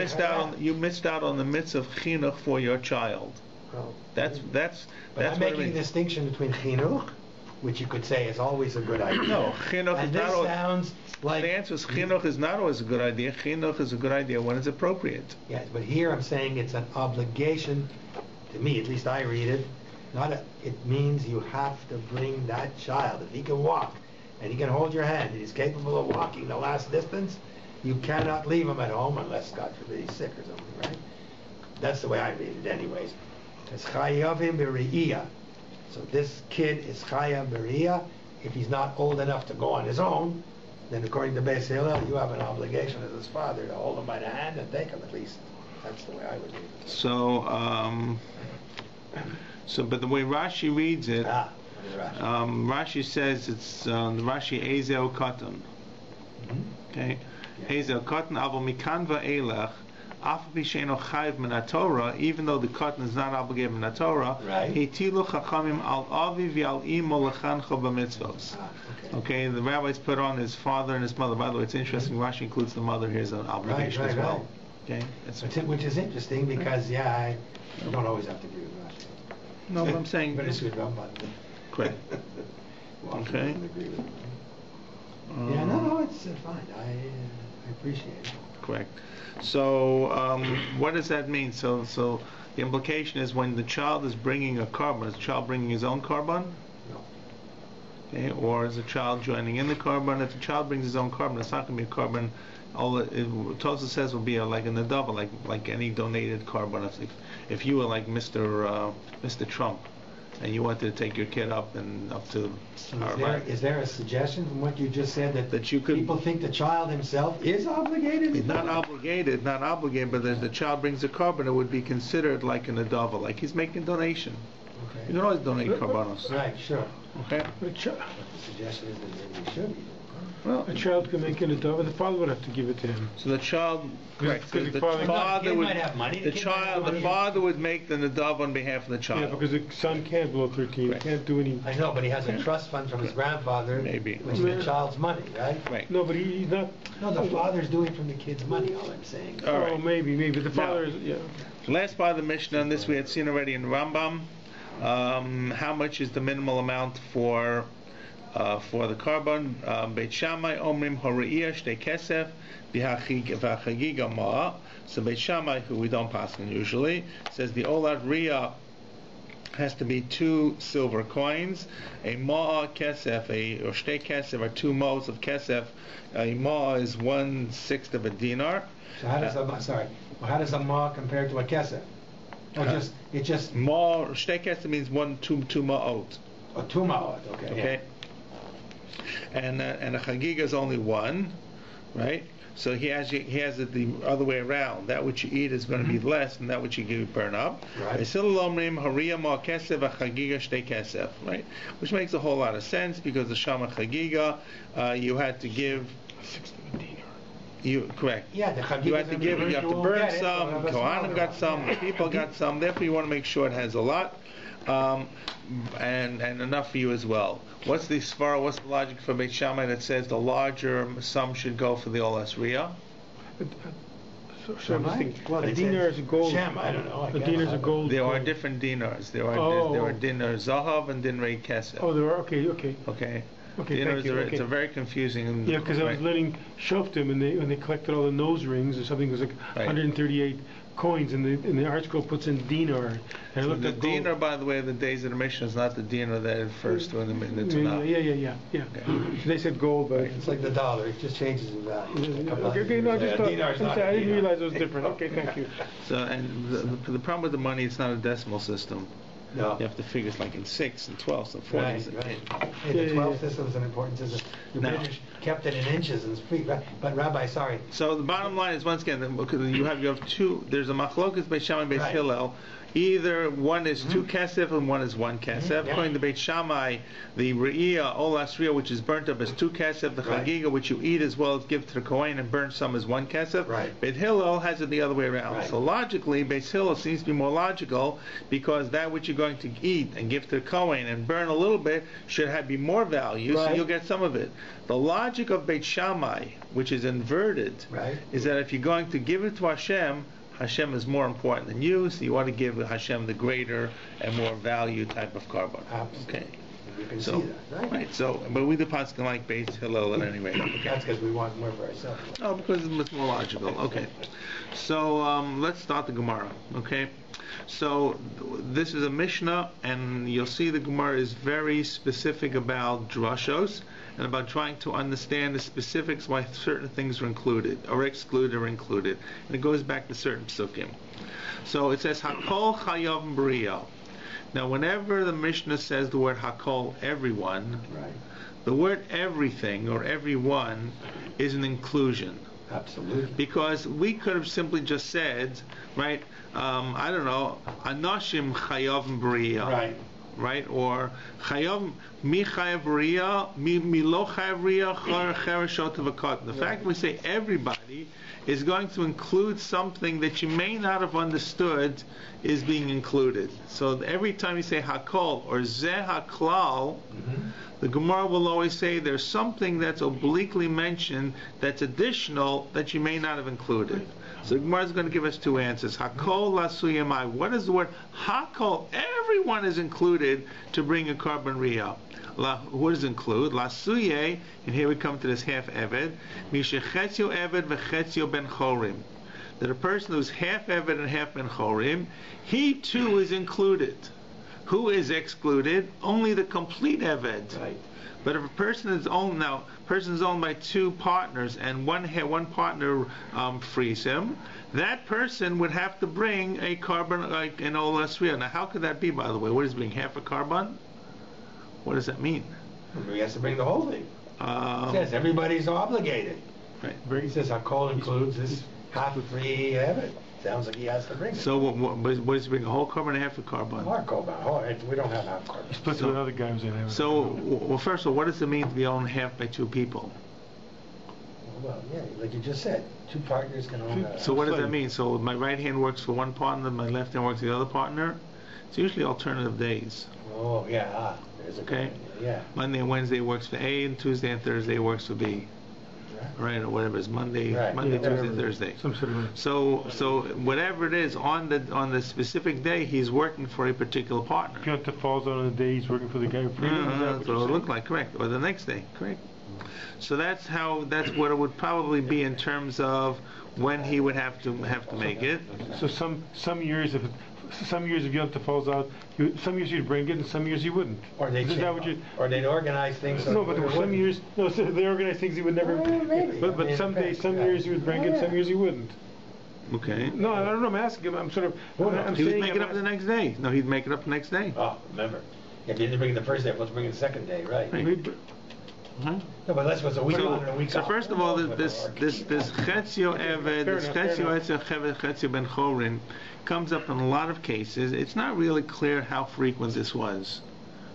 missed out on the mitzvah of chinuch for your child. Well, That's I'm making a distinction between chinuch, which you could say is always a good idea. No, chinuch and is this not always. sounds like The answer is chinuch is not always a good idea. Chinuch is a good idea when it's appropriate. yes, but here I'm saying it's an obligation to me. At least I read it. It means you have to bring that child. If he can walk and he can hold your hand and he's capable of walking the last distance, you cannot leave him at home unless, God forbid, he's sick or something, right? That's the way I read it anyways. It's chayavim b're'iyah. So this kid is chayav b're'iyah. If he's not old enough to go on his own, then according to Beis Hillel, you have an obligation as his father to hold him by the hand and take him at least. That's the way I would read it. But the way Rashi reads it, What is Rashi? Rashi says it's the Rashi Ezel Katan. Okay, Ezel Katan Avo Mikan Va'elech. Even though the cotton is not obligated in the Torah, Hitilu Chachamim al Avi v'al Imo lechancho b'mitzvos. Okay, the rabbis put on his father and his mother. By the way, it's interesting. Rashi includes the mother here as an obligation as well. Okay, which is interesting because I don't always have to agree with Rashi. No, but I'm saying. But it's good, correct. Okay. No, it's fine. I appreciate it. Correct. So, what does that mean? So the implication is when the child is bringing a korban, is the child bringing his own korban? No. Okay, or is the child joining in the korban? If the child brings his own korban, it's not going to be a korban. All Tosa says will be like a nadava, like any donated korban. If you were like Mr. Trump, and you wanted to take your kid up to. Is there a suggestion from what you just said that you could? People think the child himself is obligated? He's not obligated, but if the child brings a korban, it would be considered like an adava, like he's making a donation. Okay. You can always donate korbanos. Right, sure. Okay. But the suggestion is that maybe he should be. Well, a child can make an adult, the father would have to give it to him. So the child, correct. Because The the father would might have money. The father would make the nadav on behalf of the child. Yeah, because the son can't below 13. Right. He can't do any. I know, but he has a trust fund from his grandfather, Maybe. which is the child's money, right? Right. No, but he's not. No, the father's doing it from the kid's money. All I'm saying. All right. Oh, maybe. The father is, yeah. Last part of the Mishnah on this we had seen already in Rambam. How much is the minimal amount for the korban? Beit Shammai omrim horeiyah shtei kesef v'chagigah ma. So Beit Shammai, who we don't pass on usually, says the olat riyah has to be 2 silver coins. A ma'a kesef, or shtei kesef, are 2 moles of kesef. A ma'a is 1/6 of a dinar. So how does how does a ma compare to a kesef? Or just ma shtei kesef means 2 ma'ot. Oh, 2 ma'ot. Okay. And a chagigah is only 1, right? So he has it the other way around. That which you eat is going to be less than that which you burn up. Right. Right? Which makes a whole lot of sense because the Shama Chagigah, you had to give. Correct. Yeah, the Chagigah. You have to burn some. Kohanim got some. People got some. Therefore, you want to make sure it has a lot. And enough for you as well. What's the svara? What's the logic for Beit Shammai that says the larger sum should go for the olas riyah? So I'm just thinking, a dinar is a gold. I don't know. A dinar is a gold. There are different dinars. There are dinar zahav and dinrei kesef. Oh, there are. Okay. Dinars it's a very confusing. Yeah, because I was learning shoftim, and when they collected all the nose rings or something, it was like 138 coins, and the art scroll puts in dinar. And So the dinar, by the way, the days of the Mishnah is not the dinar that it refers to in the Tanakh. Yeah. Okay. So they said gold, but it's like the dollar. It just changes in value. Okay. No, I just thought. I didn't realize it was different. Okay, thank you. So, and the problem with the money, it's not a decimal system. No. You have to figure it's like in 6 and 12 and 40. Right. Hey, the 12 system is an important system. The British kept it in inches and feet. Right? But Rabbi, sorry. So the bottom line is, once again, because you have two. There's a machlokas Beit Shammai and Beit Hillel. Either one is 2 kesef and one is 1 kesef. According to Beit Shammai, the re'iyah, olas re'iyah, which is burnt up, is 2 kesef. The chagigah, which you eat as well as give to the kohen and burn some, is 1 kesef. Right. Beit Hillel has it the other way around. Right. So logically, Beit Hillel seems to be more logical, because that which you're going to eat and give to the kohen and burn a little bit should be more value, so you'll get some of it. The logic of Beit Shammai, which is inverted, is that if you're going to give it to Hashem, Hashem is more important than you, so you want to give Hashem the greater and more value type of carbon. Absolutely. Okay. You can So, see that, right? So, but we the Paskin like Beit Hillel at any rate. Okay. That's because we want more for ourselves. Oh, because it's more logical. Okay. So let's start the Gemara. Okay. So this is a Mishnah, and you'll see the Gemara is very specific about drashos and about trying to understand the specifics why certain things are included or excluded or included. And it goes back to certain psukim. So it says Hakol Chayav B'Riya. Now, whenever the Mishnah says the word Hakol, everyone, the word everything or everyone is an inclusion. Absolutely. Because we could have simply just said, right, I don't know, Anashim Chayav B'Riya. Right? Or Chayav Mi Chayav B'Riya, Mi Lo Chayav B'Riya, Chor Chereshot V'Kot. The fact we say everybody is going to include something that you may not have understood is being included. So every time you say Hakol or Zeh HaKlal, the Gemara will always say there's something that's obliquely mentioned that's additional that you may not have included. So the Gemara is going to give us 2 answers. Hakol lasuyamai. What is the word Hakol? Everyone is included to bring a carbon riyah. What does it include? Lasuye, and here we come to this half eved. Mishechetzio eved v'chetzio ben chorim. That a person who's half eved and half ben chorim, he too is included. Who is excluded? Only the complete eved. Right. But if a person is owned by 2 partners and one partner frees him, that person would have to bring a carbon, like an olas re'iyah. Now, how could that be, by the way? What is being half a carbon? What does that mean? He has to bring the whole thing. It says everybody's obligated. Right. He says Hakol includes this half free evidence. Sounds like he has to bring it. So what is he bring? A whole carbon and half a carbon? Half carbon. We don't have half carbon. Splits with other guys in there. So, well, first of all, what does it mean to be owned half by 2 people? Well, yeah, like you just said, 2 partners can own a... So what does that mean? So my right hand works for one partner, my left hand works for the other partner? It's usually alternative days. Oh, yeah. There's a Okay. Yeah. Monday and Wednesday works for A, and Tuesday and Thursday works for B. Right, or whatever it is, Monday, Tuesday, Thursday. So whatever it is on the specific day, he's working for a particular partner. If you want to falls on the day, he's working for the guy who freed him. That's what it would look like, correct? Or the next day, correct? So that's what it would probably be in terms of when he would have to make it. So some years if Yom Tov falls out, some years you'd bring it, and some years you wouldn't. Or they'd organize things. So but some years, so they organize things you would never. But some years you would bring it, some years you wouldn't. Okay. No, I don't know. I'm asking him. I'm sort of. He would make it up the next day. No, he'd make it up the next day. Oh, remember. If you didn't bring it the first day, let's bring it the second day, right? No, but that's what's a week on and a week off. So first of all, this chetzio eved, this chetzio ben chorin, comes up in a lot of cases. It's not really clear how frequent this was.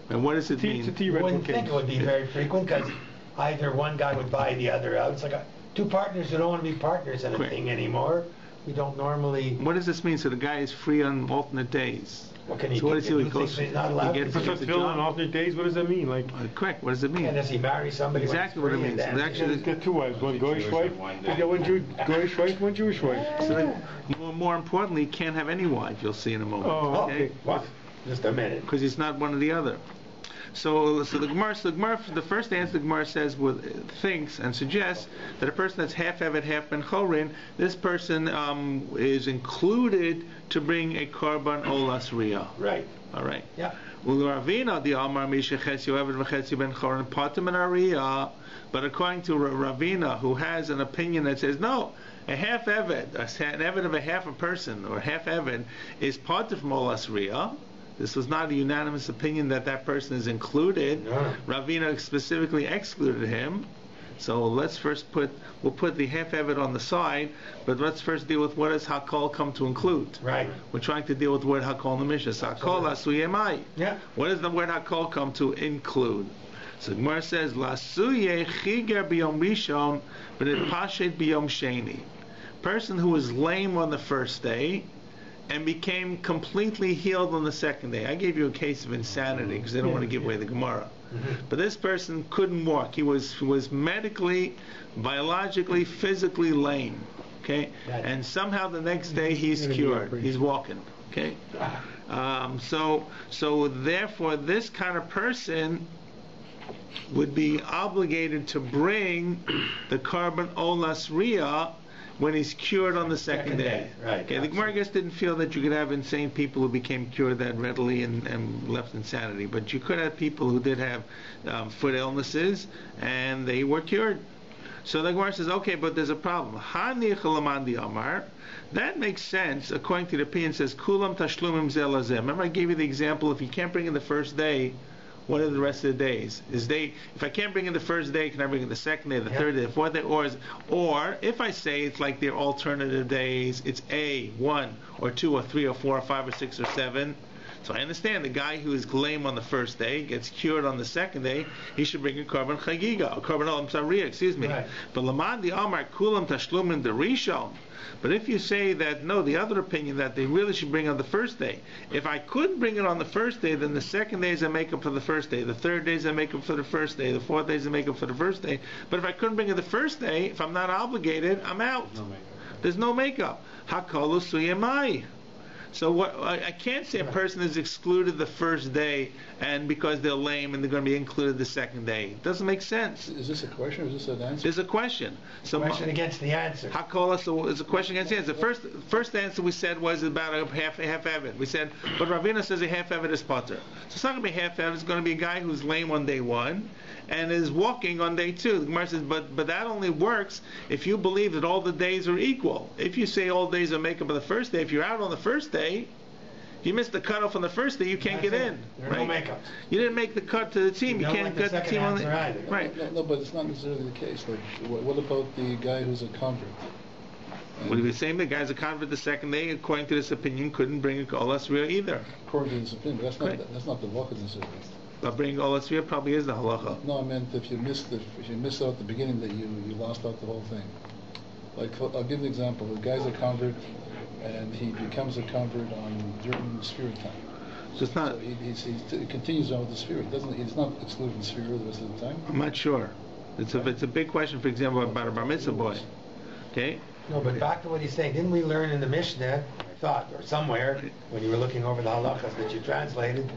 And what does it mean? You wouldn't think it would be very frequent because either one guy would buy the other out. It's like 2 partners who don't want to be partners in a thing anymore. We don't normally... What does this mean? So the guy is free on alternate days. What can he so do? What is he goes, he's not allowed to get on alternate days? What does that mean? Like correct. What does it mean? And does he marry somebody? Exactly what it means. Actually, he's got 2 wives. One Goyish wife. He got one Goyish wife, one Jewish wife. So more importantly, he can't have any wife. You'll see in a moment. Oh, okay. What? Just a minute. Because he's not one or the other. So the Gemara, the first answer the Gemara says thinks and suggests that a person that's half Eved, half Ben Chorin, this person is included to bring a carbon olas riyah. Right. All right. Yeah. Ravina the Amar Mishechetzio Eved v'Chetzio Ben Chorin Patim and Ariyah. But according to Ravina, who has an opinion that says no, a half Eved, an Eved of a half a person or half Eved is part of olas riyah. This was not a unanimous opinion that person is included. No. Ravina specifically excluded him. So let's first we'll put the half Eved on the side, but let's first deal with what does Hakol come to include. Right. We're trying to deal with the word Hakol in the Mishnah. So Hakol Lasuyemai. Yeah. What does the word Hakol come to include? So Gemara says Lasuye Chagigah biyom Rishon, but it pashet biyom Sheni. Person who was lame on the first day and became completely healed on the second day. I gave you a case of insanity because they don't want to give away the Gemara. But this person couldn't walk. He was medically, biologically, physically lame. Okay, and somehow the next day he's cured. He's walking. Okay, so therefore this kind of person would be obligated to bring the carbon olas riyah when he's cured on the second day. Right. Okay, the Gemara just didn't feel that you could have insane people who became cured that readily and left insanity, but you could have people who did have foot illnesses and they were cured. So the Gemara says, okay, but there's a problem. That makes sense according to the opinion. Says kulam tashlumim zeh lazeh. Remember I gave you the example, if you can't bring in the first day, what are the rest of the days? If I can't bring in the first day, can I bring in the second day, the third day, the fourth day? Or if I say it's like they're alternative days, it's A, 1, or 2, or 3, or 4, or 5, or 6, or 7. So I understand the guy who is lame on the first day gets cured on the second day. He should bring a carbon chagigah, a carbon excuse me. Right. But lamad amar kulam tashlumim derishon. But if you say that no, the other opinion that they really should bring on the first day. If I couldn't bring it on the first day, then the second day is a makeup for the first day. The third day is a makeup for the first day. The fourth day is a makeup for the first day. But if I couldn't bring it the first day, if I'm not obligated, I'm out. No makeup. There's no makeup. Hakolu suyemai. So what I can't say a person is excluded the first day and because they're lame and they're going to be included the second day. It doesn't make sense. Is this a question or is this an answer? There's a question. So Question against the answer. Hakola, so it's a question against the answer. The first answer we said was about a half Eved. We said, but Ravina says a half Eved is potter. So it's not going to be half Eved. It's going to be a guy who's lame on day 1 and is walking on day 2. The Gemara says, but that only works if you believe that all the days are equal. If you say all days are makeup of the first day, if you're out on the first day, you missed the cutoff on the the day, you can't get in. There are no makeups. You didn't make the cut to the team. You can't cut the team on the right. No, but it's not necessarily the case. Like, what about the guy who's a convert? What are we saying? The guy's a convert the second day, according to this opinion, couldn't bring a Kol Asriya either. According to this opinion, but that's not the halacha necessarily. But bringing Kol Asriya probably is the halacha. No, I meant if you missed out at the beginning, that you lost out the whole thing. Like, I'll give you an example. The guy's a convert, and he becomes a convert during the spirit time. So it's not. So he continues on with the spirit. He's not excluding the spirit the rest of the time. I'm not sure. It's a big question. For example, about a bar mitzvah boy. Okay. No, but back to what he's saying. Didn't we learn in the Mishnah, I thought, or somewhere, when you were looking over the halachas that you translated,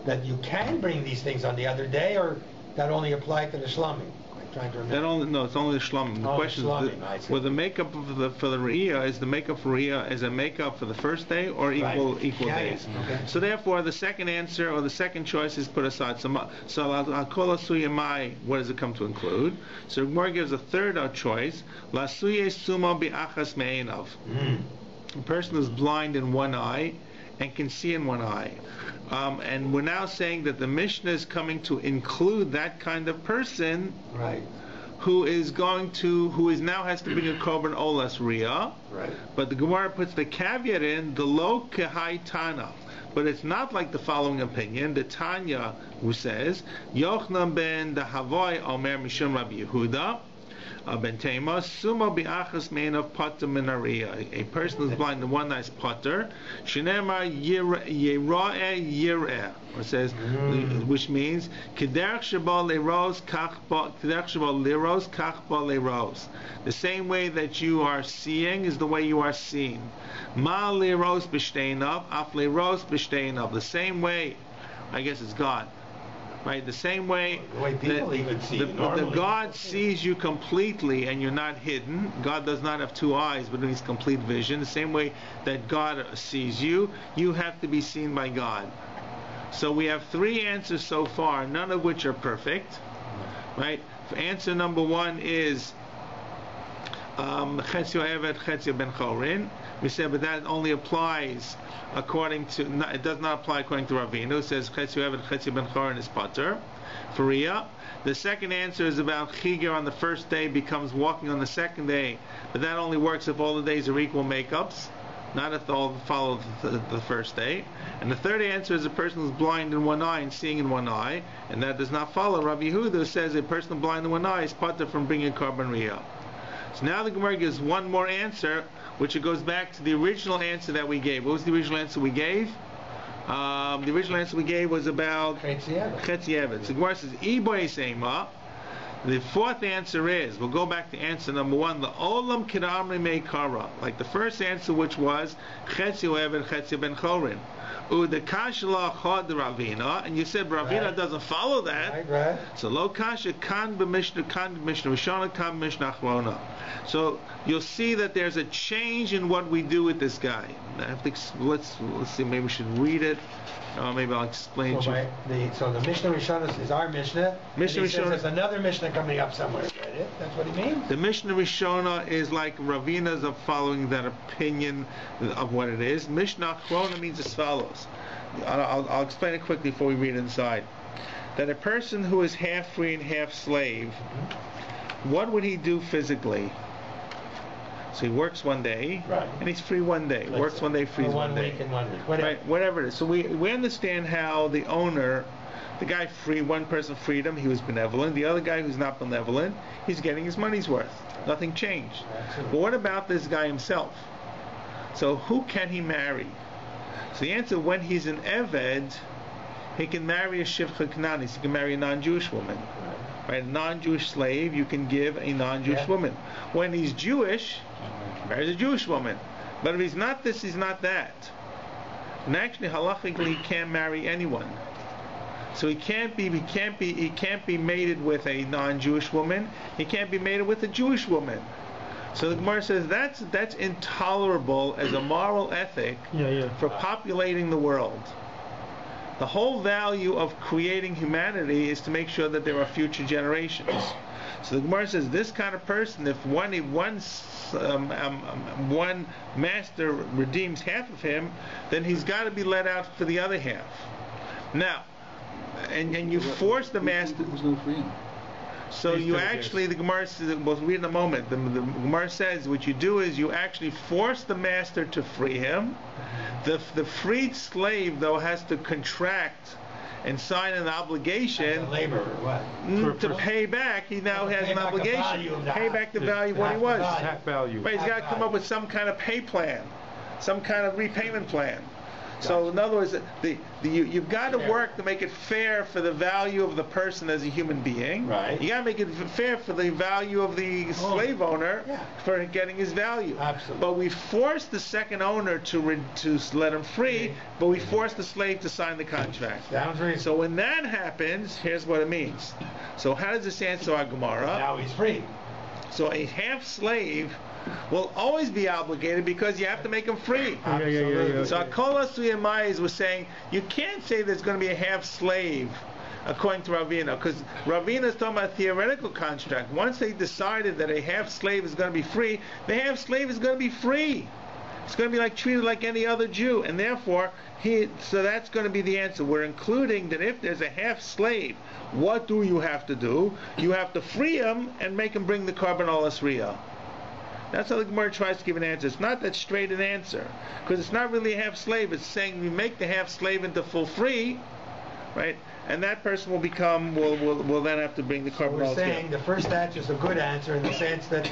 that you can bring these things on the other day, or that only applied to the shlamim? I'm trying to remember. It's only the shlamim. The question is, well, the makeup for the re'iyah, is the makeup for re'iyah as a makeup for the first day or equal days? Okay. So therefore, the second answer or the second choice is put aside. So I'll call Asuya Mai. What does it come to include? So Gemara gives a third choice. Lasuye sumo bi'achas me'einav. A person who's blind in one eye and can see in one eye. And we're now saying that the Mishnah is coming to include that kind of person, Right. who now has to bring a korban olas riyah. Right. But the Gemara puts the caveat in the lo kehai tana. But it's not like the following opinion. The Tanya, who says Yochanan ben the Havoy Omer Mishum Rabbi Yehuda ben Tema sumo bi'achas me'einav potter min hariyah. A person who's blind in one eye is potter. Shenemar yira'eh yir'eh. It says, which means kederach sheba leros kach ba leros. The same way that you are seeing is the way you are seen. Ma leros b'shteinav af leros b'shteinav. The same way, I guess it's God. Right, the same way The way people even see it the normally. God sees you completely and you're not hidden. God does not have two eyes, but He's complete vision. The same way that God sees you, you have to be seen by God. So we have 3 answers so far, none of which are perfect. Right? Answer number 1 is Chetzio Evet, Chetzio Ben Chorin. We said, but that only applies according to, it does not apply according to Ravina, who says Chetzio Evet, Chetzio Ben Chorin is pater. For Riyah. The second answer is about Chagigah on the first day becomes walking on the second day, but that only works if all the days are equal makeups, not if they all follow the first day. And the third answer is a person who's blind in one eye and seeing in one eye, and that does not follow. Rabbi Yehuda says a person blind in one eye is pater from bringing carbon Riyah. So now the Gemara gives one more answer, which it goes back to the original answer that we gave. What was the original answer we gave? The original answer we gave was about Chetzi Evet. So the Gemara says, Iboy Seima. The fourth answer is, we'll go back to answer number one, the Olam Kiramri Me Kara. Like the first answer, which was Chetzi Evet, Chetzi Ben Chorin. The Kashla Chod Ravina, and you said Ravina doesn't follow that. Right. So Lo Kasha Kan B'Mishnah Rishona Kan B'Mishnah Achrona. So you'll see that there's a change in what we do with this guy. I have to, let's see. Maybe we should read it. Maybe I'll explain to you. So the Mishnah Rishona is our Mishnah. Mishnah and he Rishona, says there's another Mishnah coming up somewhere. Is that it? That's what he means. The Mishnah Rishona is like Ravina's of following that opinion of what it is. Mishnah Achrona means as follows. I'll explain it quickly before we read inside. That a person who is half free and half slave, what would he do physically? So he works one day, right, and he's free one day. Works one day, free one day. 1 week and 1 week. Whatever. Right, whatever it is. So we understand how the owner, the guy one person freed him, he was benevolent. The other guy who's not benevolent, he's getting his money's worth. Nothing changed. Absolutely. But what about this guy himself? So who can he marry? So the answer, when he's an Eved, he can marry a Shivcha Kananis. He can marry a non-Jewish woman. Right? A non-Jewish slave, you can give a non-Jewish woman. When he's Jewish, he marries a Jewish woman. But if he's not this, he's not that. And actually, halachically, he can't marry anyone. So he can't be mated with a non-Jewish woman. He can't be mated with a Jewish woman. So the Gemara says that's intolerable as a moral ethic for populating the world. The whole value of creating humanity is to make sure that there are future generations. So the Gemara says this kind of person, if one master redeems half of him, then he's got to be let out for the other half. Now, and you force the master. Who's going to free him? So you actually, the Gemara says, we'll read in a moment, the Gemara says what you do is you actually force the master to free him. The freed slave, though, has to contract and sign an obligation as a laborer, what? To pay back. He now has an obligation to pay back the value of what he was. Half value. Right, he's got to come up with some kind of pay plan, some kind of repayment plan. So in other words, you've got to work to make it fair for the value of the person as a human being. Right. You got to make it fair for the value of the slave owner for getting his value. Absolutely. But we force the second owner to let him free, but we force the slave to sign the contract. Sounds reasonable. So when that happens, here's what it means. So how does this answer our Gemara? Now he's free. So a half slave will always be obligated because you have to make him free. So Akola Suyamais was saying you can't say there's going to be a half slave according to Ravina, because Ravina is talking about a theoretical contract. Once they decided that a half slave is going to be free, the half slave is going to be free. It's going to be treated like any other Jew, and therefore so that's going to be the answer. We're including that if there's a half slave, what do you have to do? You have to free him and make him bring the carbon olas riyah. That's how the Gemara tries to give an answer. It's not that straight an answer, because it's not really a half slave. It's saying we make the half slave into full free, right? And that person will then have to bring the carbon. We're saying the first answer is a good answer in the sense that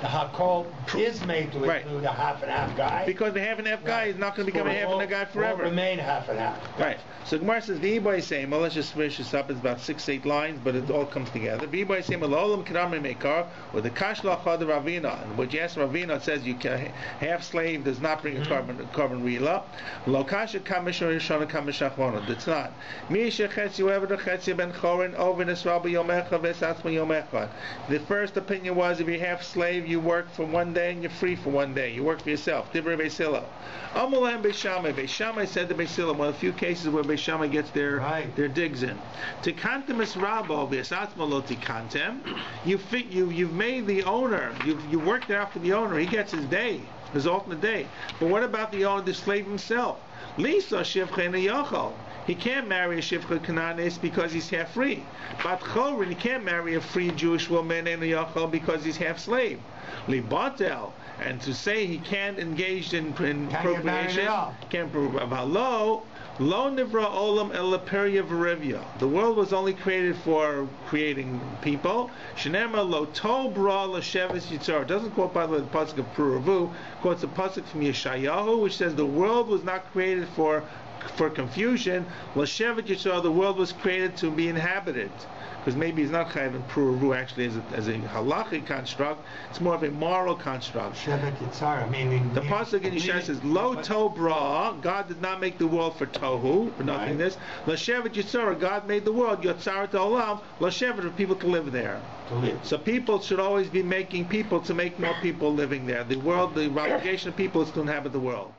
the hakol is made to include a half and half guy. Because the half and half guy is not going to become a half and half guy forever. Will remain half and half. Right. So Gemara says the Iboy saying, well, let's just finish this up. It's about 6-8 lines, but it all comes together. The Iboy saying, "Olam Kiramri Mekar," or the Kashla Chad Ravina. And what you ask Ravina, it says you can half slave does not bring a carbon rila. Lo Kasha Kamishon Rishona Kamishachvona. That's not. Misha Chetzi Eved Chetzi Ben Chorin Ovenis Rabbi Yomecha Vesatma Yomecha. The first opinion was if you half slave, you work for one day and you're free for one day. You work for yourself. Divrei Beis Hillel. Amalem Beis Shammai. Beis Shammai said to Beis Hillel, one of the few cases where Beis Shammai gets their digs in. Tikantem es rabo v'esatzmo lo tikantem. You've made the owner. You worked it out for the owner. He gets his day, his alternate day. But what about the owner, the slave himself? Lisa shivcha yachal. He can't marry a shivcha Canaanis because he's half free. But Chorin, he can't marry a free Jewish woman in a yachal because he's half slave. Libatel, and to say he can't engage in procreation, can't prove about lo nivra olam el peria v'rivya. The world was only created for creating people. Shenema lo to bra l'sheves yitzar. It doesn't quote, by the way, the pasuk of Puravu. Quotes a pasuk from Yeshayahu, which says the world was not created for confusion. L'shevet yitzar, the world was created to be inhabited. Because maybe it's not chayav in Puravu actually as a halachic construct. It's more of a moral construct. Shevet Yitzhara, meaning... The pasuk in Yeshaya says, Lo to bra, God did not make the world for tohu, for nothingness. Lo shevet yitzara, God made the world, yotzara to olam, lo shevet, for people to live there. So people should always be making people to make more people living there. The world, the obligation of people is to inhabit the world.